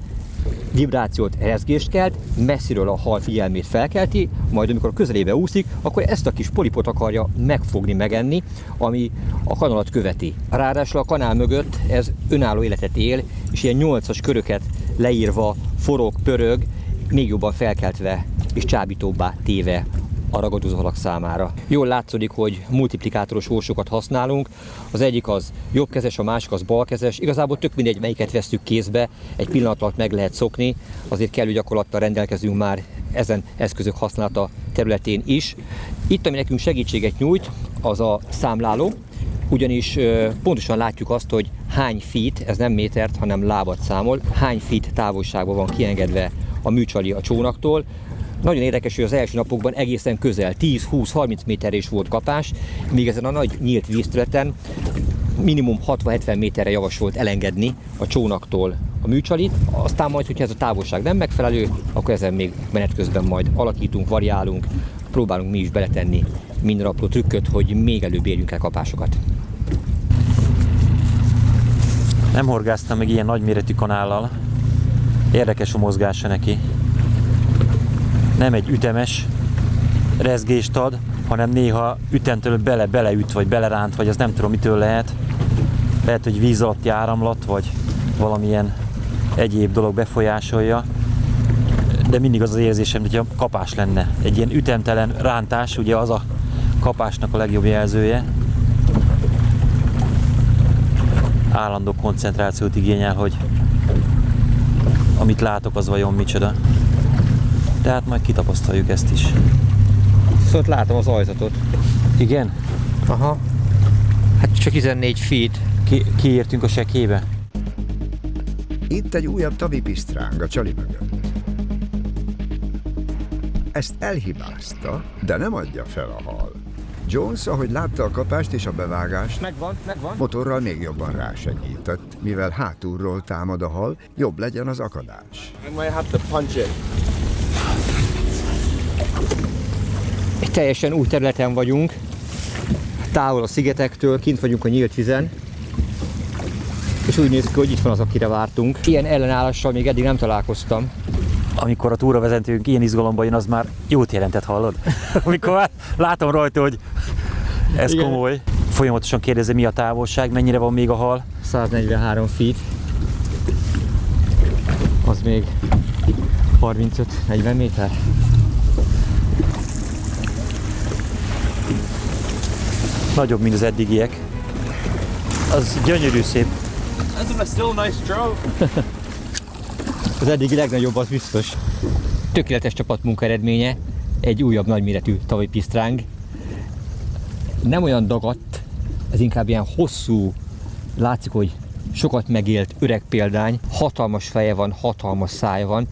vibrációt, rezgést kelt, messziről a hal figyelmét felkelti, majd amikor közelébe úszik, akkor ezt a kis polipot akarja megfogni, megenni, ami a kanalat követi. Ráadásul a kanál mögött ez önálló életet él, és ilyen 8-as köröket leírva forog, pörög, még jobban felkeltve és csábítóbbá téve a ragadozó halak számára. Jól látszódik, hogy multiplikátoros orsokat használunk. Az egyik az jobbkezes, a másik az balkezes. Igazából tök mindegy, melyiket vesszük kézbe, egy pillanat alatt meg lehet szokni, azért kellő gyakorlattal rendelkezünk már ezen eszközök használata területén is. Itt, ami nekünk segítséget nyújt, az a számláló, ugyanis pontosan látjuk azt, hogy hány feet, ez nem métert, hanem lábat számol, hány feet távolságban van kiengedve a műcsali a csónaktól. Nagyon érdekes, hogy az első napokban egészen közel, 10-20-30 méterre is volt kapás, míg ezen a nagy nyílt vízterületen minimum 60-70 méterre javasolt elengedni a csónaktól a műcsalit, aztán majd, hogyha ez a távolság nem megfelelő, akkor ezen még menet közben majd alakítunk, variálunk, próbálunk mi is beletenni minden apró trükköt, hogy még előbb érjünk el kapásokat. Nem horgáztam meg ilyen nagyméretű kanállal, érdekes a mozgása neki. Nem egy ütemes, rezgést ad, hanem néha ütemtől beleüt, vagy beleránt, vagy az nem tudom mitől lehet. Lehet, hogy víz alatti áramlat, vagy valamilyen egyéb dolog befolyásolja. De mindig az az érzésem, hogy a kapás lenne. Egy ilyen ütemtelen rántás, ugye az a kapásnak a legjobb jelzője. Állandó koncentrációt igényel, hogy amit látok, az vajon micsoda. Tehát majd kitapasztaljuk ezt is. Szóval látom az ajzatot. Igen? Aha. Hát csak 14 feet. Kiértünk a sekébe? Itt egy újabb tavipisztráng a csali mögött. Ezt elhibázta, de nem adja fel a hal. Jones, ahogy látta a kapást és a bevágást, Megvan. motorral még jobban rásegített, mivel hátulról támad a hal, jobb legyen az akadás. I might have to punch it. Egy teljesen új területen vagyunk, távol a szigetektől, kint vagyunk a nyílt vízen, és úgy néz ki, hogy itt van az, akire vártunk. Ilyen ellenállással még eddig nem találkoztam. Amikor a túravezetőnk ilyen izgalomba jön, az már jót jelentett, hallod? Amikor már látom rajta, hogy ez Igen. komoly. Folyamatosan kérdezi, mi a távolság, mennyire van még a hal. 143 feet. Az még 35-40 méter. Nagyobb, mint az eddigiek. Az gyönyörű szép. That's still a nice stroke. Az eddigi legnagyobb, az biztos. Tökéletes csapatmunka eredménye, egy újabb nagyméretű tavipisztráng. Nem olyan dagadt, ez inkább ilyen hosszú, látszik, hogy sokat megélt öreg példány, hatalmas feje van, hatalmas szája van,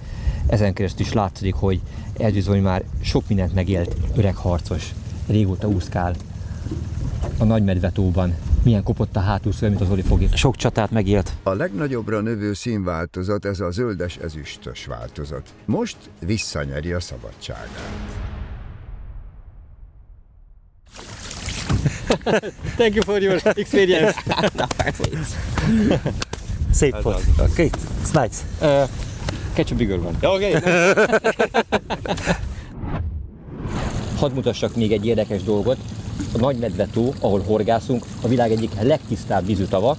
ezen keresztül is látszik, hogy ez bizony már sok mindent megélt öreg harcos. Régóta úszkál a Nagymedvetóban. Milyen kopott a hátulszöve, mint az Oli fogja. Sok csatát megélt. A legnagyobbra növő színváltozat ez a zöldes ezüstös változat. Most visszanyeri a szabadságát. Thank you for your experience. Szép volt. Okay, it's nice. Catch a bigger one. Okay. Hadd mutassak még egy érdekes dolgot. A Nagymedvetó, ahol horgászunk, a világ egyik legtisztább vízutava.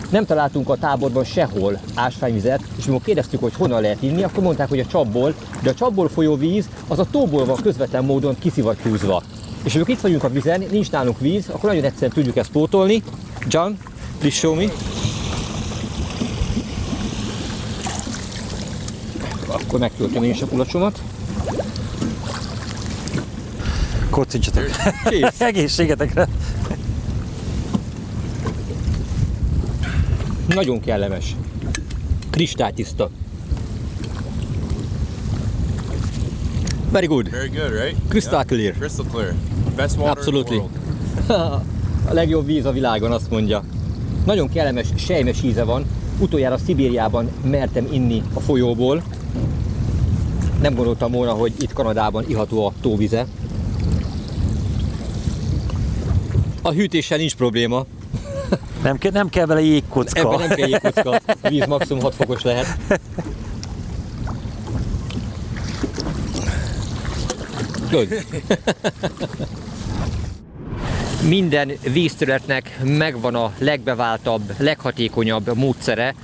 Nem találtunk a táborban sehol ásványvizet, és amikor kérdeztük, hogy honnan lehet inni, akkor mondták, hogy a csapból, de a csapból folyó víz az a tóból van közvetlen módon kiszivattyúzva. És amikor itt vagyunk a vízen, nincs nálunk víz, akkor nagyon egyszerűen tudjuk ezt pótolni. John, please show me. Akkor megtöltöm én is a kulacsomat. Kocincsatok. Egészségetekre. Nagyon kellemes. Kristálytiszta. Very good. Very good, right? Crystal clear. Crystal clear. Best water Absolutely. in the world. A legjobb víz a világon, azt mondja. Nagyon kellemes, sejmes íze van. Utoljára Szibériában mertem inni a folyóból. Nem gondoltam volna, hogy itt Kanadában iható a tóvize. A hűtéssel nincs probléma. Nem kell vele jégkocka. Ebben nem kell jégkocka. A víz maximum 6 fokos lehet. Good. Minden vízterületnek megvan a legbeváltabb, leghatékonyabb módszere,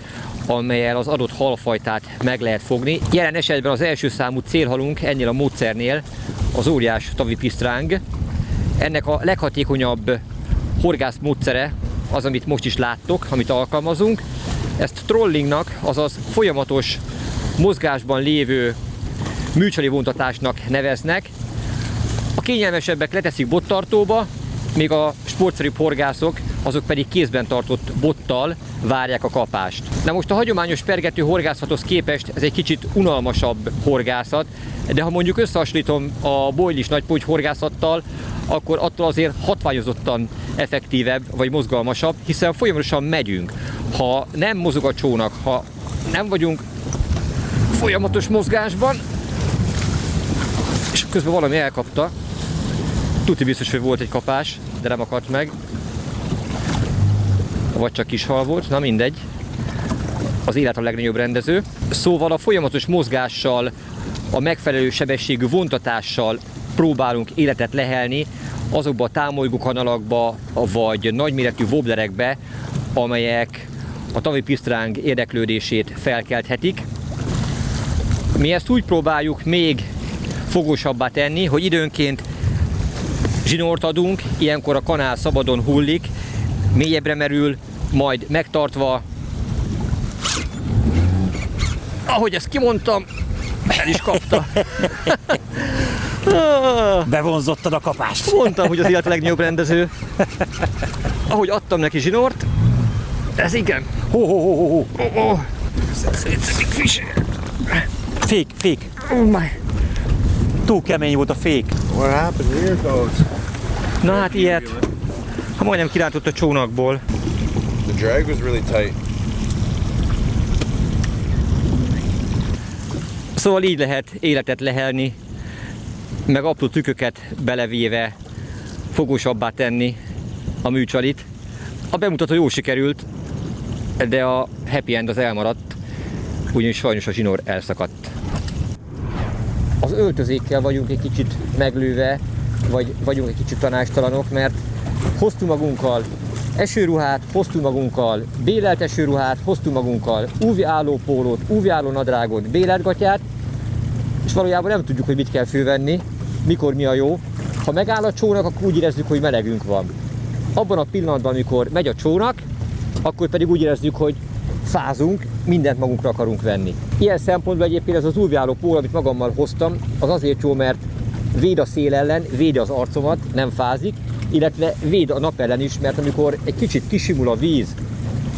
amellyel az adott halfajtát meg lehet fogni. Jelen esetben az első számú célhalunk ennél a módszernél az óriás tavipisztráng. Ennek a leghatékonyabb horgász módszere az, amit most is láttok, amit alkalmazunk. Ezt trollingnak, azaz folyamatos mozgásban lévő műcsali vontatásnak neveznek. A kényelmesebbek leteszik bottartóba, még a sportszerűbb horgászok, azok pedig kézben tartott bottal várják a kapást. Na most a hagyományos pergető horgászathoz képest ez egy kicsit unalmasabb horgászat, de ha mondjuk összehasonlítom a bojlis nagyponty horgászattal, akkor attól azért hatványozottan effektívebb vagy mozgalmasabb, hiszen folyamatosan megyünk. Ha nem mozog a csónak, ha nem vagyunk folyamatos mozgásban, és közben valami elkapta, tuti biztos, hogy volt egy kapás, de nem akadt meg. Vagy csak kis hal volt, na mindegy. Az élet a legnagyobb rendező. Szóval a folyamatos mozgással, a megfelelő sebességű vontatással próbálunk életet lehelni azokba a támolygó kanalakba, vagy nagyméretű wobblerekbe, amelyek a tavipisztráng érdeklődését felkelthetik. Mi ezt úgy próbáljuk még fogosabbá tenni, hogy időnként zsinort adunk, ilyenkor a kanál szabadon hullik, mélyebbre merül, majd megtartva, ahogy ezt kimondtam, el is kapta. Bevonzottad a kapást. Mondtam, hogy az élet a legnagyobb rendező. Ahogy adtam neki zsinort, ez igen. Fék. Oh my. Túl kemény volt a fék. What happened? Here goes. Na hát ilyet, ha majdnem kirántott a csónakból. The drag was really tight. Szóval így lehet életet lehelni, meg apró trükköket belevéve fogosabbá tenni a műcsalit. A bemutató jól sikerült, de a happy end az elmaradt, ugyanis sajnos a zsinór elszakadt. Az öltözékkel vagyunk egy kicsit meglőve, vagy vagyunk egy kicsit tanástalanok, mert hoztunk magunkkal esőruhát, hoztunk magunkkal bélelt esőruhát, hoztunk magunkkal UV állópólót, UV álló nadrágot, bélelt gatyát, és valójában nem tudjuk, hogy mit kell fölvenni, mikor mi a jó. Ha megáll a csónak, akkor úgy érezzük, hogy melegünk van. Abban a pillanatban, amikor megy a csónak, akkor pedig úgy érezzük, hogy fázunk, mindent magunkra akarunk venni. Ilyen szempontból egyébként ez az UV álló póló, amit magammal hoztam, az azért jó, mert véd a szél ellen, védi az arcomat, nem fázik, illetve véd a nap ellen is, mert amikor egy kicsit kisimul a víz,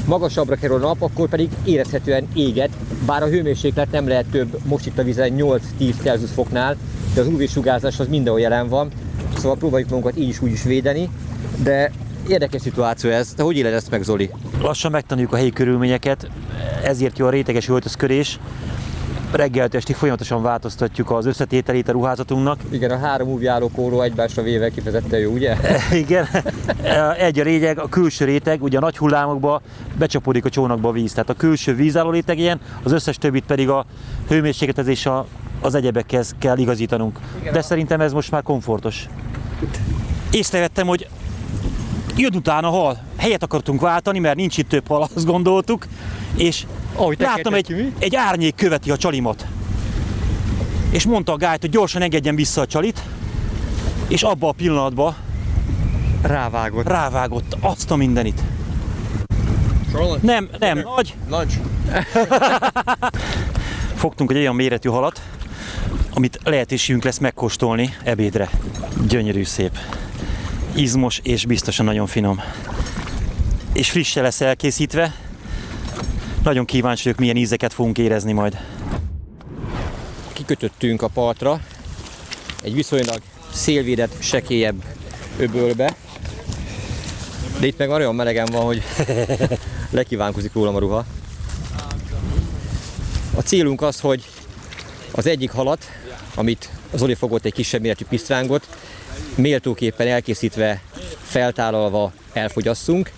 magasabbra kerül a nap, akkor pedig érezhetően éget, bár a hőmérséklet nem lehet több most itt a vízen 8-10 Celsius foknál, de az UV-sugárzás az mindenhol jelen van, szóval próbáljuk magunkat így is úgy is védeni, de érdekes szituáció ez. De hogy éled ezt meg, Zoli? Lassan megtanuljuk a helyi körülményeket, ezért jó a réteges öltözködés. Reggeltől estig folyamatosan változtatjuk az összetételét a ruházatunknak. Igen, a 3 UV álló póló egymásra véve kifejezetten jó, ugye? Igen. Egy a réteg, a külső réteg, ugye a nagy hullámokba becsapódik a csónakba a víz. Tehát a külső vízálló réteg ilyen, az összes többit pedig a hőmérsékletezés az egyebekhez kell igazítanunk. De szerintem ez most már komfortos. Észrevettem, hogy jön utána hal. Helyet akartunk váltani, mert nincs itt több hal, azt gondoltuk. És láttam, egy árnyék követi a csalimat. És mondta a gájt, hogy gyorsan engedjen vissza a csalit. És abban a pillanatban rávágott azt a mindenit. Nem, nagy. Lunch. Fogtunk egy olyan méretű halat, amit lehetőségünk lesz megkóstolni ebédre. Gyönyörű szép. Izmos és biztosan nagyon finom. És frisse lesz elkészítve. Nagyon kíváncsi vagyok, milyen ízeket fogunk érezni majd. Kikötöttünk a partra egy viszonylag szélvédett, sekélyebb öbölbe. De itt meg olyan melegen van, hogy lekívánkozik rólam a ruha. A célunk az, hogy az egyik halat, amit Zoli fogott, egy kisebb méretű pisztrángot, méltóképpen elkészítve, feltállalva elfogyasszunk.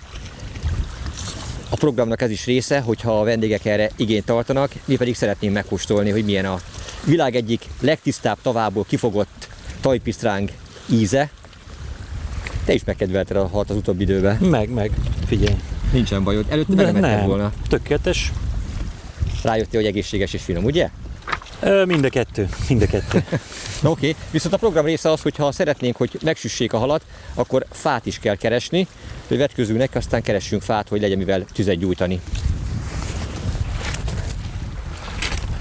A programnak ez is része, hogyha a vendégek erre igényt tartanak, mi pedig szeretnénk megkóstolni, hogy milyen a világ egyik legtisztább tavából kifogott tajpisztráng íze. Te is megkedvelted a halat az utóbbi időben. Meg, figyelj. Nincsen bajod, előtte meg nem etted volna. Tökéletes. Rájöttél, hogy egészséges és finom, ugye? Mind a kettő. Oké. Viszont a program része az, hogy ha szeretnénk, hogy megsüssék a halat, akkor fát is kell keresni, hogy vetközünk neki, aztán keressünk fát, hogy legyen mivel tüzet gyújtani.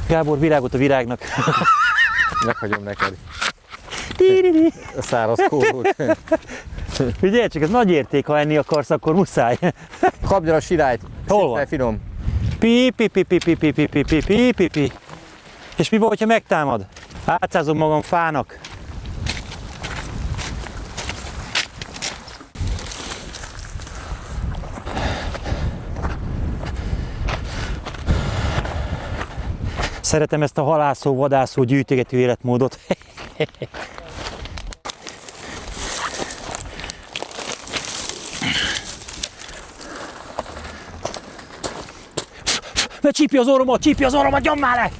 Gábor, virágot a virágnak. Meghagyom neked. A száraz kórót. Figyelj csak, ez nagy érték, ha enni akarsz, akkor muszáj. Kapd el a sirályt. Hol van? Finom. Pi. És mi van, hogyha megtámad? Átszázom magam fának. Szeretem ezt a halászó, vadászó, gyűjtögető életmódot. Ne csípj az orromat, nyomd már le!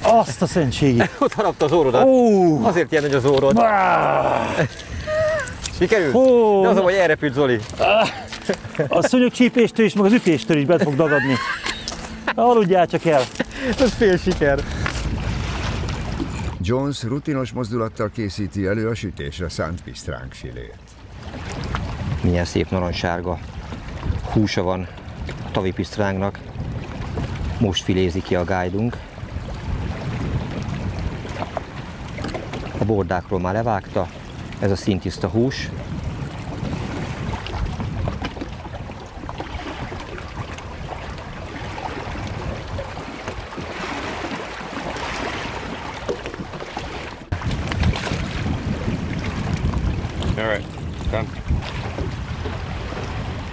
Azt a szentségét! Ott harapta az orrodat. Azért ilyen nagy az orrod. Sikerült? De az a baj, elrepült Zoli. A szőnyegcsípéstől is, meg az ütéstől is be fog dagadni. Aludjál csak el. Ez fél siker. Jones rutinos mozdulattal készíti elő a sütésre szánt pisztránkfilét. Milyen szép narancssárga húsa van a tavipisztránknak. Most filézi ki a guide-unk. A bordákról már levágta, ez a színtiszta hús. All right, done.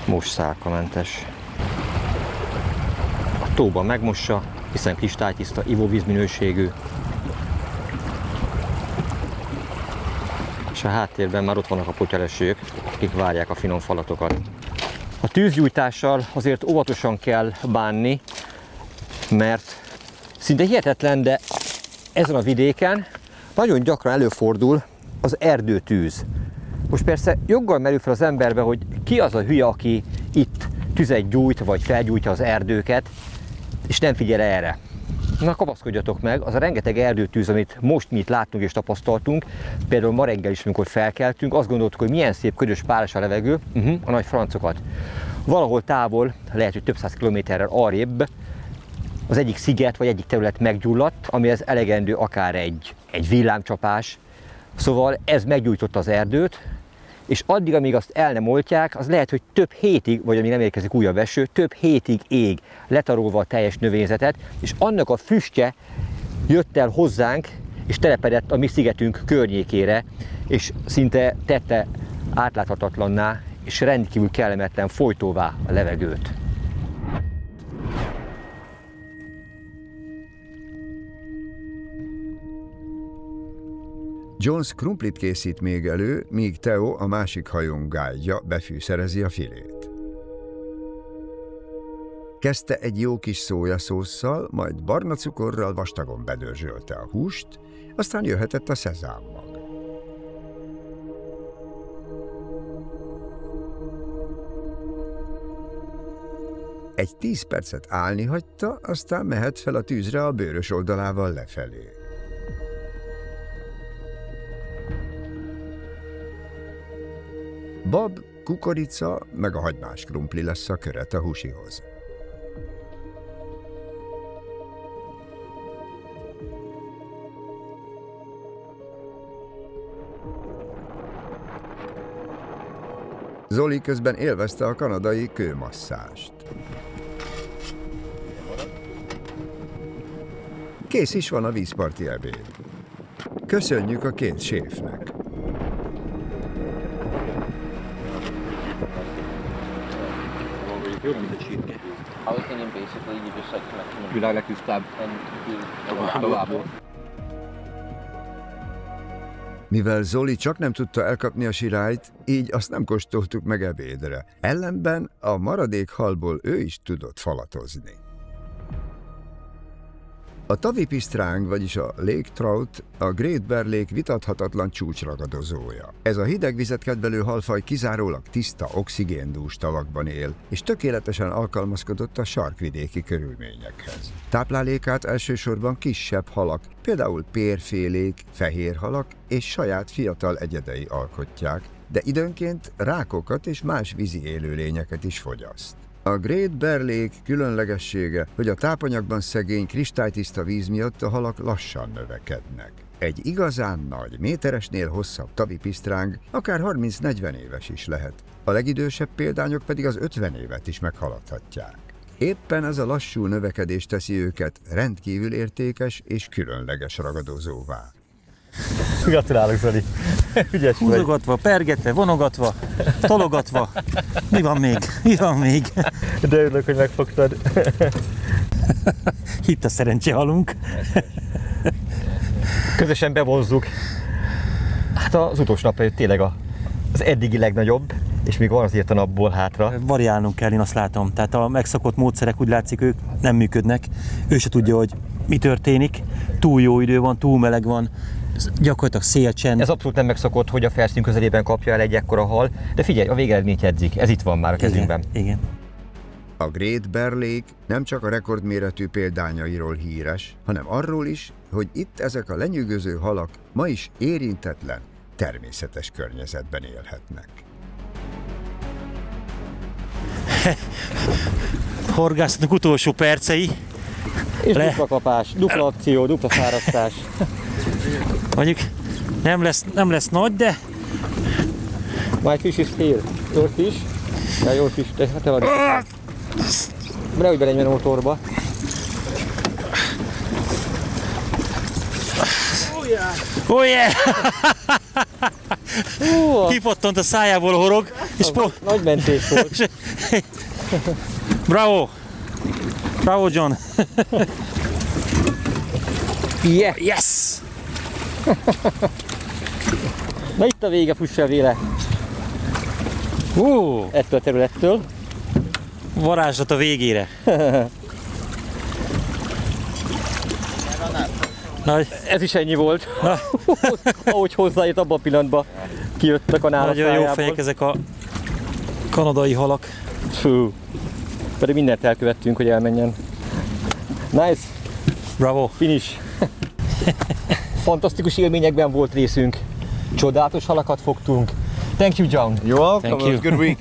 Most szálkamentes. A tóban megmossa, hiszen kristálytiszta ivóvízminőségű. És a háttérben már ott vannak a potyalesők, akik várják a finom falatokat. A tűzgyújtással azért óvatosan kell bánni, mert szinte hihetetlen, de ezen a vidéken nagyon gyakran előfordul az erdőtűz. Most persze joggal merül fel az emberbe, hogy ki az a hülye, aki itt tüzet gyújt, vagy felgyújtja az erdőket, és nem figyel erre. Na, kapaszkodjatok meg, az a rengeteg erdőtűz, amit most mi itt láttunk és tapasztaltunk, például ma reggel is, amikor felkeltünk, azt gondoltuk, hogy milyen szép ködös páros a levegő, a nagy francokat. Valahol távol, lehet, hogy több száz kilométerrel arrébb, az egyik sziget vagy egyik terület meggyulladt, amihez elegendő akár egy villámcsapás. Szóval ez meggyújtotta az erdőt, és addig, amíg azt el nem oltják, az lehet, hogy több hétig, vagy amíg nem érkezik újabb eső, több hétig ég, letarolva a teljes növényzetet, és annak a füstje jött el hozzánk, és telepedett a mi szigetünk környékére, és szinte tette átláthatatlanná, és rendkívül kellemetlen folytóvá a levegőt. Jones krumplit készít még elő, míg Theo, a másik hajón guide-ja, befűszerezi a filét. Kezdte egy jó kis szójaszósszal, majd barna cukorral vastagon bedörzsölte a húst, aztán jöhetett a szezámmag. Egy 10 percet állni hagyta, aztán mehet fel a tűzre a bőrös oldalával lefelé. Bab, kukorica meg a hagymás krumpli lesz a köret a húsihoz. Zoli közben élvezte a kanadai kőmasszást. Kész is van a vízparti ebéd. Köszönjük a két séfnek! I was thinking basically you just like connect them Világ legtisztább and do lábból. Mivel Zoli csak nem tudta elkapni a sirályt, így azt nem kóstoltuk meg ebédre. Ellenben a maradék halból ő is tudott falatozni. A tavipisztráng, vagyis a lake trout, a Great Bear Lake vitathatatlan csúcsragadozója. Ez a hideg vizet kedvelő halfaj kizárólag tiszta, oxigéndús tavakban él, és tökéletesen alkalmazkodott a sarkvidéki körülményekhez. Táplálékát elsősorban kisebb halak, például pérfélék, fehérhalak és saját fiatal egyedei alkotják, de időnként rákokat és más vízi élőlényeket is fogyaszt. A Great Bear Lake különlegessége, hogy a tápanyagban szegény, kristálytiszta víz miatt a halak lassan növekednek. Egy igazán nagy, méteresnél hosszabb tavipisztráng akár 30-40 éves is lehet. A legidősebb példányok pedig az 50 évet is meghaladhatják. Éppen ez a lassú növekedés teszi őket rendkívül értékes és különleges ragadozóvá. Gratulálok, Zoli! Ügyes vagy. Húzogatva, pergetve, vonogatva, tologatva. Mi van még? Mi van még? De örülök, hogy megfogtad. Itt a szerencsehalunk. Közösen bevonzzuk. Hát az utolsó nap tényleg az eddigi legnagyobb, és még van azért a napból hátra. Variálnunk kell, én azt látom. Tehát a megszokott módszerek úgy látszik, ők nem működnek. Ő se tudja, hogy mi történik. Túl jó idő van, túl meleg van, gyakorlatilag szélcsend. Ez abszolút nem megszokott, hogy a felszín közelében kapja el egy ekkora hal, de figyelj, a végeredményt jegyzik, ez itt van már a kezünkben. Igen. A Great Bear Lake nem csak a rekordméretű példányairól híres, hanem arról is, hogy itt ezek a lenyűgöző halak ma is érintetlen, természetes környezetben élhetnek. Horgászatunk utolsó percei. És dupla kapás, dupla akció, dupla fárasztás. Mondjuk nem lesz nagy, de My fish is here. Your fish? Yeah, your fish. Te vagy. Nehogy belenyben a motorba. oh yeah! Kipattant a szájából a horog, és Nagy mentés volt. Bravo! Bravo, John! Yeah. Yes! Na itt a vége, fuss el véle. Ettől a területtől. Varázslat a végére. Ez is ennyi volt. Ahogy hozzáért abban a pillanatban kijött a kanál a Nagyon jó szájából. fejek ezek a kanadai halak. Fú. Pedig mindent elkövettünk, hogy elmenjen. Nice. Bravo. Finish. Fantasztikus élményekben volt részünk. Csodálatos halakat fogtunk. Thank you, John. You're welcome. Thank It was a good week.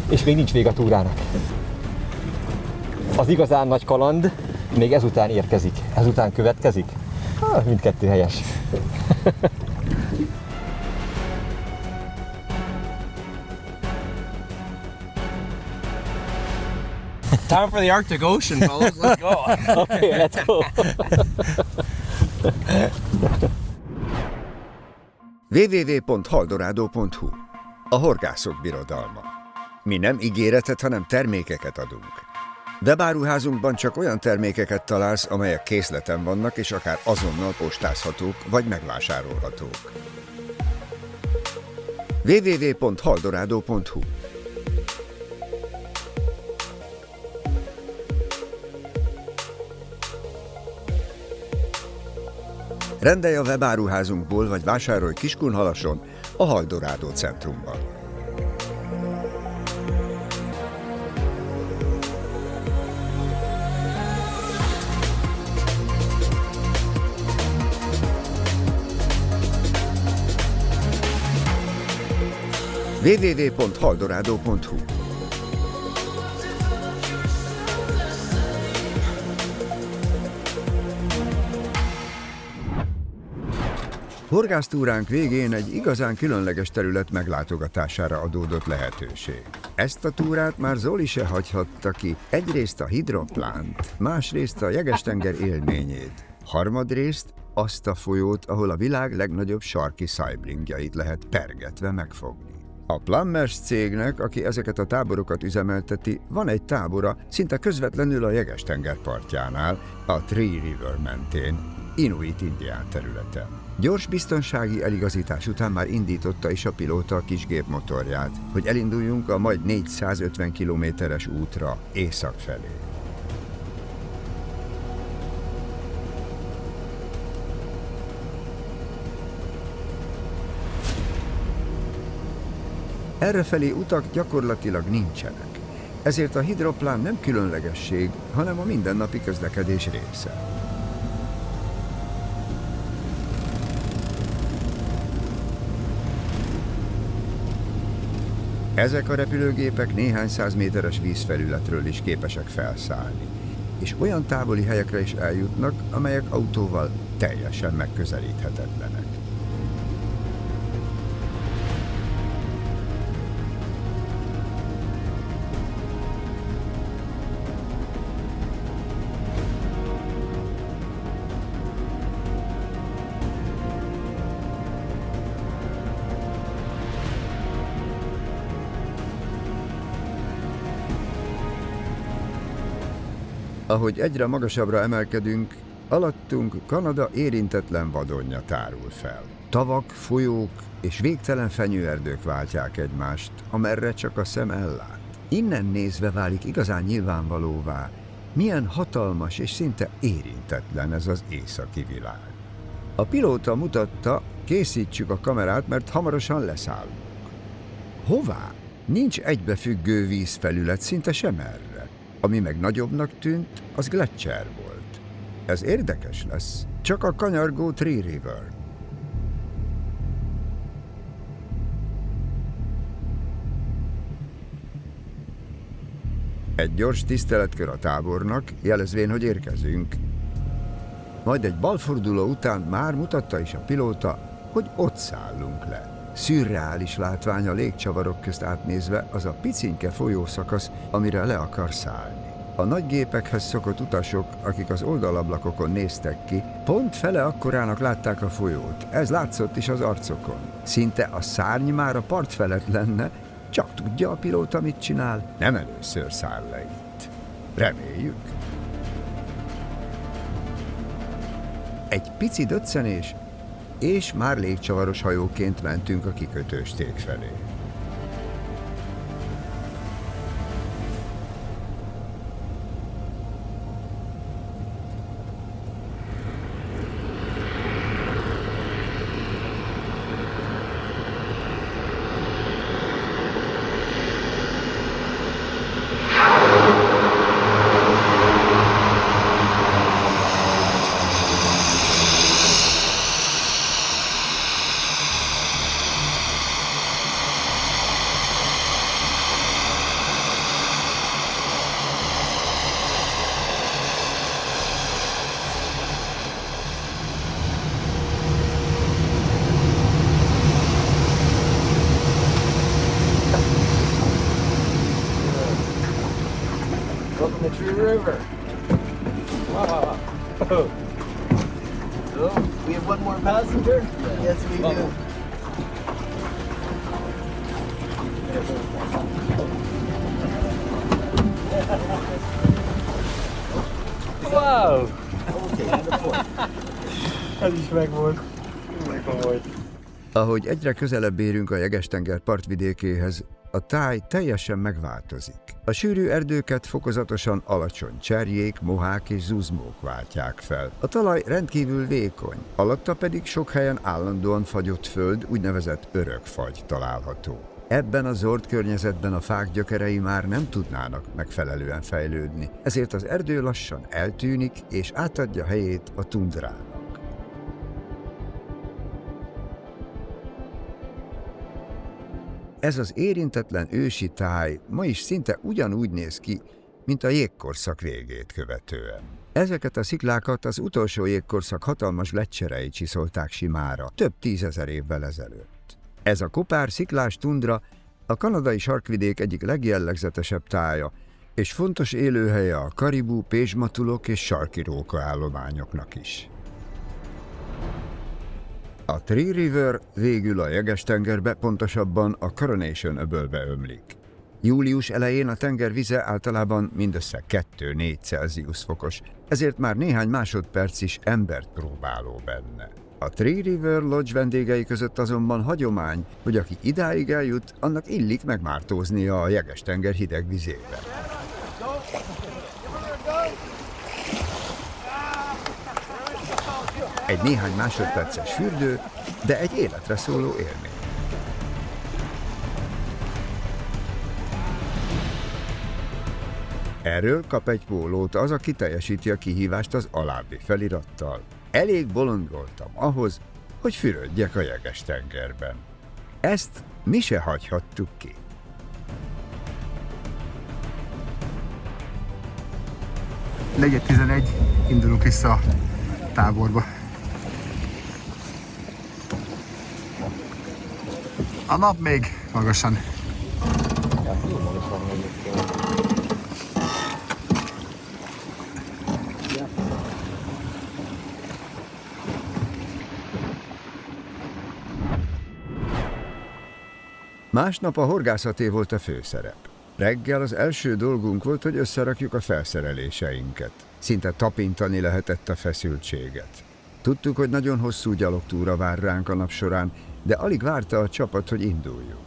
És még nincs vége a túrának. Az igazán nagy kaland még ezután érkezik. Ezután következik. Mindkettő helyes. Time for the Arctic Ocean, fellas. Let's go. Okay, let's go. www.haldorado.hu A horgászok birodalma. Mi nem ígéretet, hanem termékeket adunk. Webáruházunkban csak olyan termékeket találsz, amelyek készleten vannak és akár azonnal postázhatók vagy megvásárolhatók. www.haldorado.hu Rendelj a webáruházunkból, vagy vásárolj Kiskunhalason, a Haldorado centrumban. www.haldorado.hu Horgásztúránk végén egy igazán különleges terület meglátogatására adódott lehetőség. Ezt a túrát már Zoli se hagyhatta ki, egyrészt a hidroplánt, másrészt a Jegestenger élményét, harmadrészt azt a folyót, ahol a világ legnagyobb sarki szájblingjait lehet pergetve megfogni. A Plumbers cégnek, aki ezeket a táborokat üzemelteti, van egy tábora szinte közvetlenül a Jegestenger partjánál, a Three River mentén, Inuit indián területen. Gyors biztonsági eligazítás után már indította is a pilóta a kisgép motorját, hogy elinduljunk a majd 450 kilométeres útra észak felé. Errefelé utak gyakorlatilag nincsenek, ezért a hidroplán nem különlegesség, hanem a mindennapi közlekedés része. Ezek a repülőgépek néhány száz méteres vízfelületről is képesek felszállni, és olyan távoli helyekre is eljutnak, amelyek autóval teljesen megközelíthetetlenek. Ahogy egyre magasabbra emelkedünk, alattunk Kanada érintetlen vadonja tárul fel. Tavak, folyók és végtelen fenyőerdők váltják egymást, amerre csak a szem ellát. Innen nézve válik igazán nyilvánvalóvá, milyen hatalmas és szinte érintetlen ez az északi világ. A pilóta mutatta, készítsük a kamerát, mert hamarosan leszállunk. Hová? Nincs egybefüggő vízfelület szinte sem erre. Ami meg nagyobbnak tűnt, az Gletscher volt. Ez érdekes lesz, csak a kanyargó Tree River. Egy gyors tiszteletkör a tábornak, jelezvén, hogy érkezünk. Majd egy balforduló után már mutatta is a pilóta, hogy ott szállunk le. Szürreális látvány a légcsavarok közt átnézve az a picinke folyószakasz, amire le akar szállni. A nagy gépekhez szokott utasok, akik az oldalablakokon néztek ki, pont fele akkorának látták a folyót. Ez látszott is az arcokon. Szinte a szárny már a part felett lenne, csak tudja a pilóta, mit csinál, nem először száll le itt. Reméljük. Egy pici döccenés, és már légcsavaros hajóként mentünk a kikötősték felé. Welcome to Tree River. Wow. So, we have one more passenger? Yes, we do. Wow! Okay, and a foot. Ez is megvolt. Megvolt. Ahogy egyre közelebb érünk a Jeges-tenger partvidékéhez, a táj teljesen megváltozik. A sűrű erdőket fokozatosan alacsony cserjék, mohák és zuzmók váltják fel. A talaj rendkívül vékony, alatta pedig sok helyen állandóan fagyott föld, úgynevezett örökfagy található. Ebben a zord környezetben a fák gyökerei már nem tudnának megfelelően fejlődni, ezért az erdő lassan eltűnik és átadja helyét a tundrának. Ez az érintetlen ősi táj ma is szinte ugyanúgy néz ki, mint a jégkorszak végét követően. Ezeket a sziklákat az utolsó jégkorszak hatalmas gleccserei csiszolták simára több 10 000 évvel ezelőtt. Ez a kopár sziklás tundra a kanadai sarkvidék egyik legjellegzetesebb tája, és fontos élőhelye a karibú, pézsmatulok és sarki róka állományoknak is. A Tree River végül a Jeges-tengerbe, pontosabban a Coronation öbölbe ömlik. Július elején a tenger vize általában mindössze 2-4 Celsius fokos, ezért már néhány másodperc is embert próbáló benne. A Tree River Lodge vendégei között azonban hagyomány, hogy aki idáig eljut, annak illik megmártóznia a Jeges-tenger hideg vizébe. Egy néhány másodperces fürdő, de egy életre szóló élmény. Erről kap egy pólót az, aki teljesíti a kihívást az alábbi felirattal. Elég bolond voltam ahhoz, hogy fürödjek a Jeges-tengerben. Ezt mi se hagyhattuk ki. Negyed 11, indulunk vissza a táborba. A nap még magasan. Másnap a horgászaté volt a főszerep. Reggel az első dolgunk volt, hogy összerakjuk a felszereléseinket. Szinte tapintani lehetett a feszültséget. Tudtuk, hogy nagyon hosszú gyalogtúra vár ránk a nap során, de alig várta a csapat, hogy induljunk.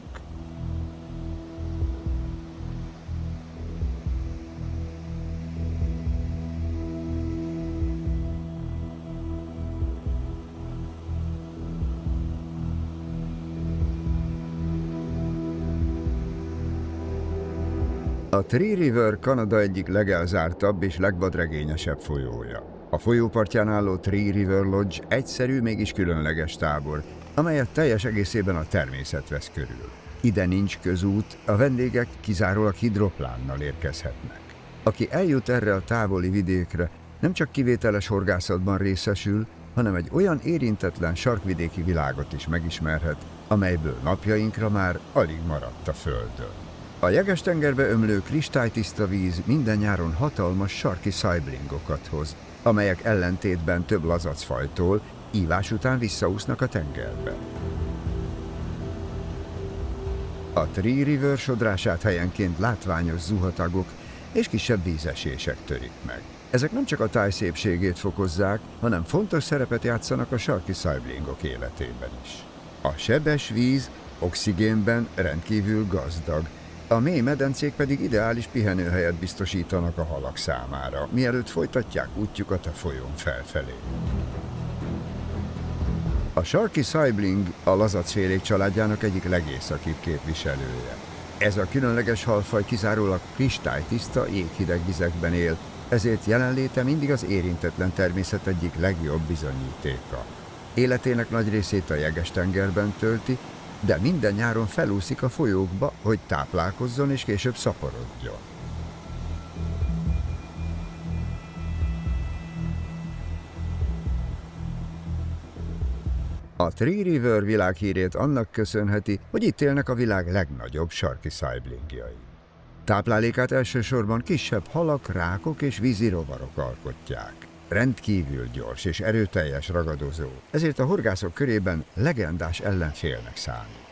A Three River Kanada egyik legelzártabb és legvadregényesebb folyója. A folyópartján álló Three River Lodge egyszerű, mégis különleges tábor, amelyet teljes egészében a természet vesz körül. Ide nincs közút, a vendégek kizárólag hidroplánnal érkezhetnek. Aki eljut erre a távoli vidékre, nem csak kivételes horgászatban részesül, hanem egy olyan érintetlen sarkvidéki világot is megismerhet, amelyből napjainkra már alig maradt a Földön. A Jeges-tengerbe ömlő kristálytiszta víz minden nyáron hatalmas sarki szajblingokat hoz, amelyek ellentétben több lazacfajtól ívás után visszaúsznak a tengerbe. A Three River sodrását helyenként látványos zuhatagok és kisebb vízesések törik meg. Ezek nem csak a táj szépségét fokozzák, hanem fontos szerepet játszanak a sarki szajblingok életében is. A sebes víz oxigénben rendkívül gazdag, a mély medencék pedig ideális pihenőhelyet biztosítanak a halak számára, mielőtt folytatják útjukat a folyón felfelé. A sarki szajbling a lazacfélék családjának egyik legészakibb képviselője. Ez a különleges halfaj kizárólag kristálytiszta, jéghideg vizekben él, ezért jelenléte mindig az érintetlen természet egyik legjobb bizonyítéka. Életének nagy részét a Jeges-tengerben tölti, de minden nyáron felúszik a folyókba, hogy táplálkozzon és később szaporodjon. A Three River világhírét annak köszönheti, hogy itt élnek a világ legnagyobb sarki szajblingjai. Táplálékát elsősorban kisebb halak, rákok és vízi rovarok alkotják. Rendkívül gyors és erőteljes ragadozó, ezért a horgászok körében legendás ellenfélnek számít.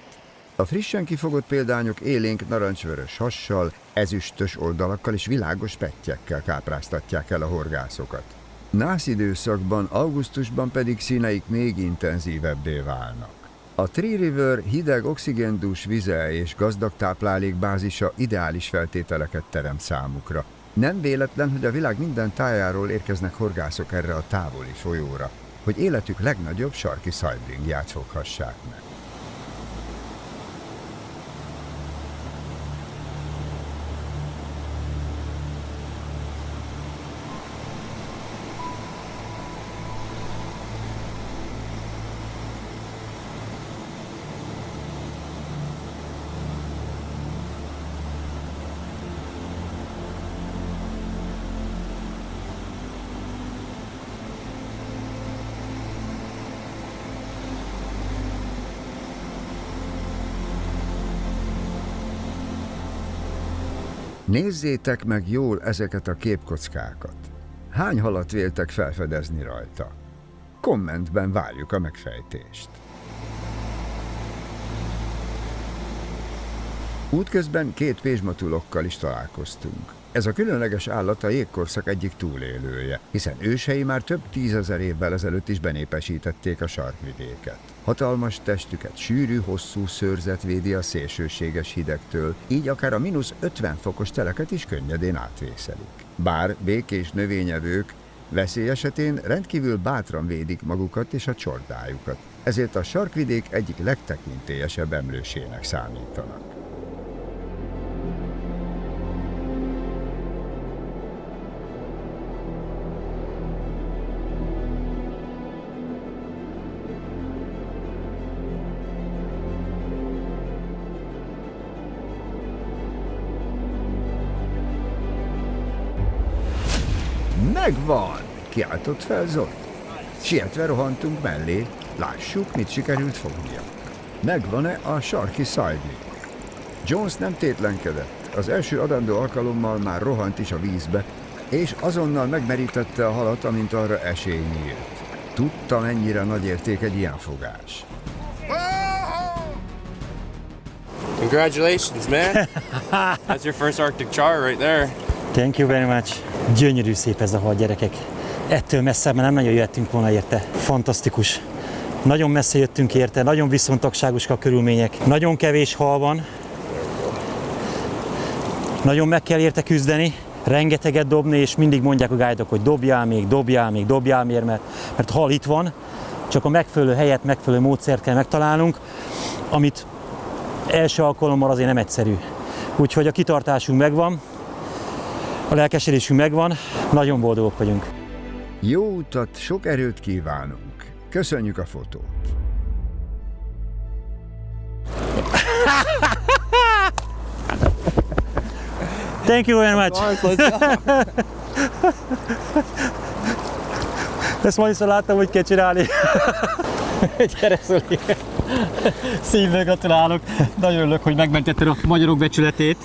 A frissen kifogott példányok élénk narancsvörös hassal, ezüstös oldalakkal és világos pettyekkel kápráztatják el a horgászokat. Nász időszakban, augusztusban pedig színeik még intenzívebbé válnak. A Three River hideg, oxigéndús vize és gazdag táplálékbázisa ideális feltételeket teremt számukra. Nem véletlen, hogy a világ minden tájáról érkeznek horgászok erre a távoli folyóra, hogy életük legnagyobb sarki szajblingját foghassák meg. Nézzétek meg jól ezeket a képkockákat. Hány halat véltek felfedezni rajta? Kommentben várjuk a megfejtést. Útközben két pézsmatulokkal is találkoztunk. Ez a különleges állat a jégkorszak egyik túlélője, hiszen ősei már több 10 000 évvel ezelőtt is benépesítették a sarkvidéket. Hatalmas testüket sűrű, hosszú szőrzet védi a szélsőséges hidegtől, így akár a -50 fokos teleket is könnyedén átvészelik. Bár békés növényevők, veszély esetén rendkívül bátran védik magukat és a csordájukat, ezért a sarkvidék egyik legtekintélyesebb emlősének számítanak. Megvan! Kiáltott fel Zoli. Sietve rohantunk mellé, lássuk, mit sikerült fognia. Megvan-e a sarki szajbling? Jones nem tétlenkedett, az első adandó alkalommal már rohant is a vízbe, és azonnal megmerítette a halat, amint arra esély nyílt. Tudta, mennyire nagy érték egy ilyen fogás. Congratulations, man. That's your first Arctic char right there. Thank you very much. Gyönyörű szép ez a hal, gyerekek. Ettől messzebb már nem nagyon jöttünk volna érte. Fantasztikus. Nagyon messze jöttünk érte, nagyon viszontagságosak a körülmények. Nagyon kevés hal van. Nagyon meg kell érte küzdeni. Rengeteget dobni, és mindig mondják a guide-ok, hogy dobjál még, mert hal itt van. Csak a megfelelő helyet, megfelelő módszert kell megtalálnunk, amit első alkalommal azért nem egyszerű. Úgyhogy a kitartásunk megvan, A lelkesedésünk megvan, nagyon boldogok vagyunk. Jó utat, sok erőt kívánunk. Köszönjük a fotót. Thank you very much. Ezt ma vissza láttam, hogy kell csinálni. Gyere, Zoli! Szívből gratulálok! Nagyon örülök, hogy megmentetted a magyarok becsületét.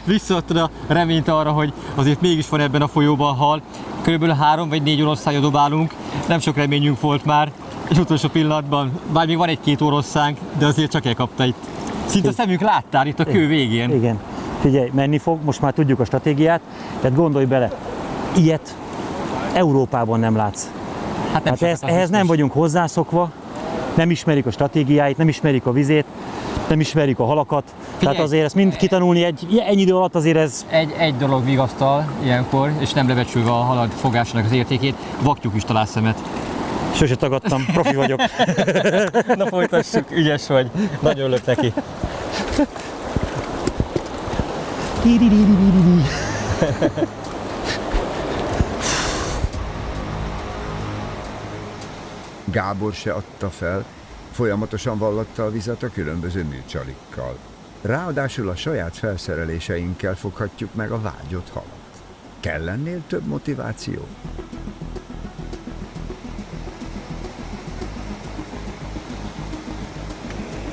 Visszaadtad a reményt arra, hogy azért mégis van ebben a folyóban hal. Körülbelül 3 vagy 4 oroszlányra dobálunk. Nem sok reményünk volt már. És utolsó pillanatban, bár még van 1-2 oroszlánk, de azért csak elkapta itt. Szinte a szemünk láttál itt a kő végén. Igen. Figyelj, menni fog, most már tudjuk a stratégiát, tehát gondolj bele, ilyet Európában nem látsz. Hát ehhez nem vagyunk hozzászokva, nem ismerik a stratégiáit, nem ismerik a vizét, nem ismerik a halakat. Figyelj, tehát azért ezt mind kitanulni ennyi idő alatt azért ez... Egy dolog vigasztal ilyenkor, és nem lebecsülve a halad fogásának az értékét, vaktyúk is talál szemet. Sose tagadtam, profi vagyok. Na folytassuk, ügyes vagy. Nagyon örülök neki. Gábor se adta fel, folyamatosan vallatta a vizet a különböző műcsalikkal. Ráadásul a saját felszereléseinkkel foghatjuk meg a vágyott halat. Kell ennél több motiváció?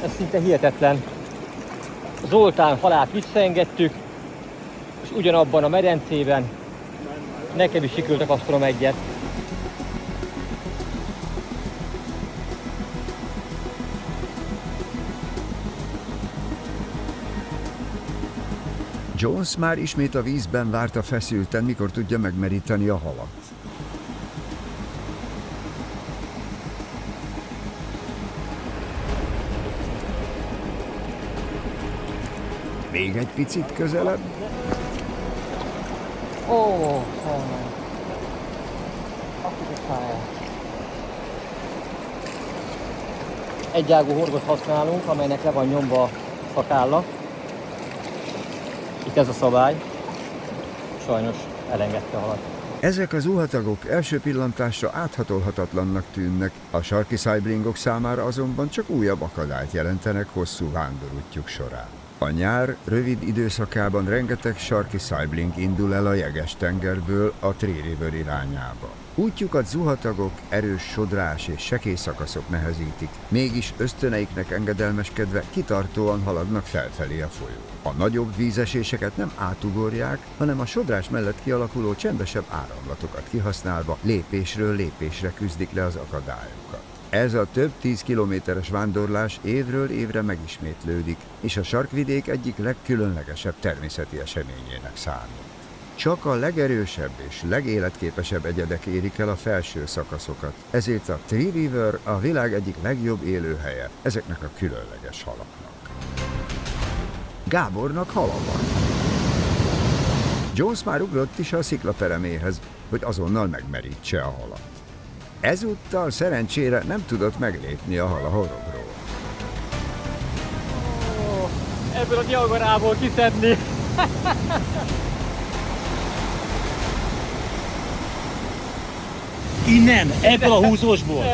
Ez szinte hihetetlen. Zoltán halát visszaengedtük, és ugyanabban a medencében nekem is sikerült akasztanom egyet. Jones már ismét a vízben várta feszülten, mikor tudja megmeríteni a halat. Még egy picit közelebb. Egyágú horgot használunk, amelynek le van nyomva a szakálla. Itt ez a szabály. Sajnos elengedte a halat. Ezek az uhatagok első pillantásra áthatolhatatlannak tűnnek, a sarki szájblingok számára azonban csak újabb akadályt jelentenek hosszú vándorútjuk során. A nyár rövid időszakában rengeteg sarki szájbling indul el a Jeges-tengerből a Tree River irányába. Útjukat zuhatagok, erős sodrás és sekély szakaszok nehezítik, mégis ösztöneiknek engedelmeskedve kitartóan haladnak felfelé a folyón. A nagyobb vízeséseket nem átugorják, hanem a sodrás mellett kialakuló csendesebb áramlatokat kihasználva lépésről lépésre küzdik le az akadályokat. Ez a több 10 kilométeres vándorlás évről évre megismétlődik, és a sarkvidék egyik legkülönlegesebb természeti eseményének számít. Csak a legerősebb és legéletképesebb egyedek érik el a felső szakaszokat, ezért a Tree River a világ egyik legjobb élőhelye ezeknek a különleges halaknak. Gábornak hala van. Jones már ugrott is a sziklapereméhez, hogy azonnal megmerítse a halat. Ezúttal szerencsére nem tudott meglépni a hal a horogról. Ebből a diagonából kiszedni. Innen, ebből a húzósból.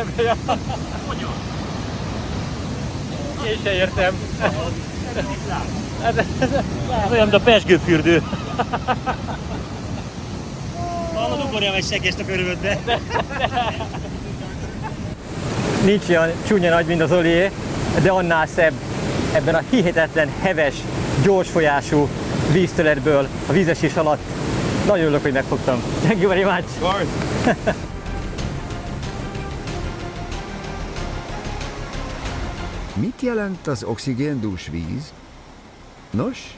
Én se értem. Ez olyan, mint a pezsgőfürdő. Hallod, ugorjam egy segést a körülötte. Nincs olyan csúnya nagy, mint az Zolié, de annál szebb ebben a hihetetlen, heves, gyors folyású víztöletből a vízesés alatt. Nagyon örülök, hogy megfogtam. Thank you very much. Mit jelent az oxigéndús víz? Nos,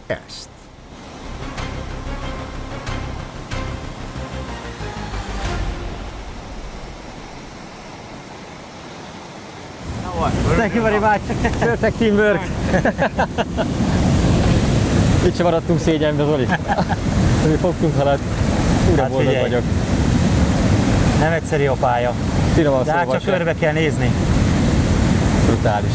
ezt. Thank you very much. Perfect teamwork. Itt sem maradtunk szégyenbe, Zoli. Mi fogtunk halat. Újra boldog vagyok. Nem egyszerű a pálya. Finoman de hát csak körbe kell nézni. Brutális.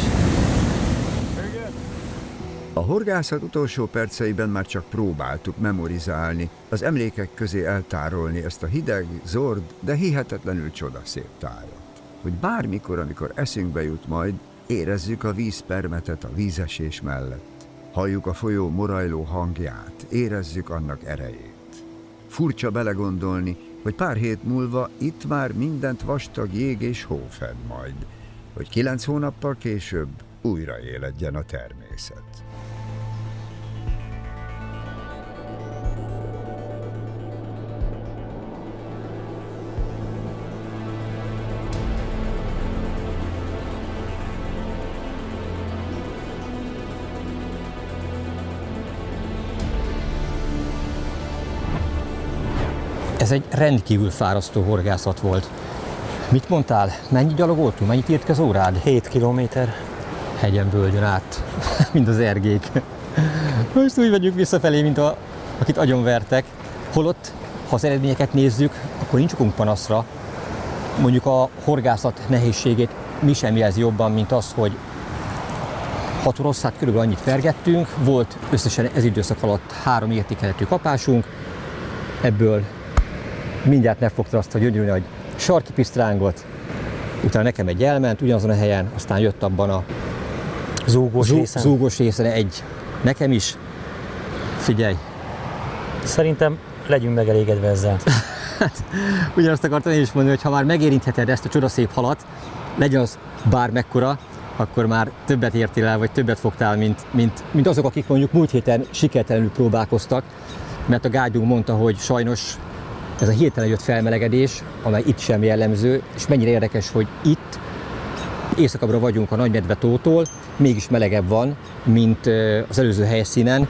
A horgászat utolsó perceiben már csak próbáltuk memorizálni, az emlékek közé eltárolni ezt a hideg, zord, de hihetetlenül csodaszép tájat. Hogy bármikor, amikor eszünkbe jut majd, érezzük a vízpermetet a vízesés mellett. Halljuk a folyó morajló hangját, érezzük annak erejét. Furcsa belegondolni, hogy pár hét múlva itt már mindent vastag jég és hó fed majd, hogy 9 hónappal később újraéledjen a természet. Ez egy rendkívül fárasztó horgászat volt. Mit mondtál? Mennyit gyalogoltunk? Mennyit írt ki az órád? 7 kilométer. Hegyen, völgyön át, mint az ergék. Most úgy megyünk visszafelé, mint akit agyonvertek. Holott, ha az eredményeket nézzük, akkor nincs okunk panaszra. Mondjuk a horgászat nehézségét mi sem jelzi jobban, mint az, hogy 6 oroszlát körülbelül annyit fergettünk. Volt összesen ez időszak alatt 3 értékelhető kapásunk. Ebből mindjárt megfogta azt a gyönyörű nagy sarki pisztrángot, utána nekem egy elment ugyanazon a helyen, aztán jött abban a zúgós részen egy nekem is. Figyelj! Szerintem legyünk megelégedve ezzel. Hát, ugyanazt akartam én is mondani, hogy ha már megérintheted ezt a csodaszép halat, legyen az bármekkora, akkor már többet értél el, vagy többet fogtál, mint azok, akik mondjuk múlt héten sikertelenül próbálkoztak, mert a gájdunk mondta, hogy sajnos ez a hirtelen jött felmelegedés, amely itt sem jellemző, és mennyire érdekes, hogy itt északabbra vagyunk a Nagymedve-tótól, mégis melegebb van, mint az előző helyszínen,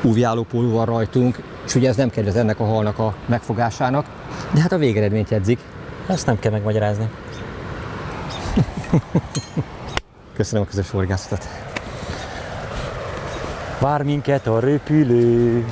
UV-állópóló van rajtunk, és ugye ez nem kedvez ennek a halnak a megfogásának, de hát a végeredményt jegyzik. Ezt nem kell megmagyarázni. Köszönöm a közös horgászatot. Vár minket a röpülő.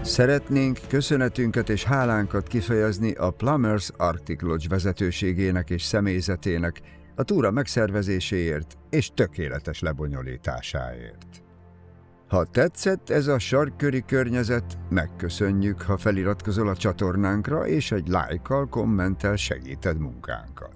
Szeretnénk köszönetünket és hálánkat kifejezni a Plumbers Arctic Lodge vezetőségének és személyzetének a túra megszervezéséért és tökéletes lebonyolításáért. Ha tetszett ez a sarkköri környezet, megköszönjük, ha feliratkozol a csatornánkra és egy lájkkal, kommenttel segíted munkánkat.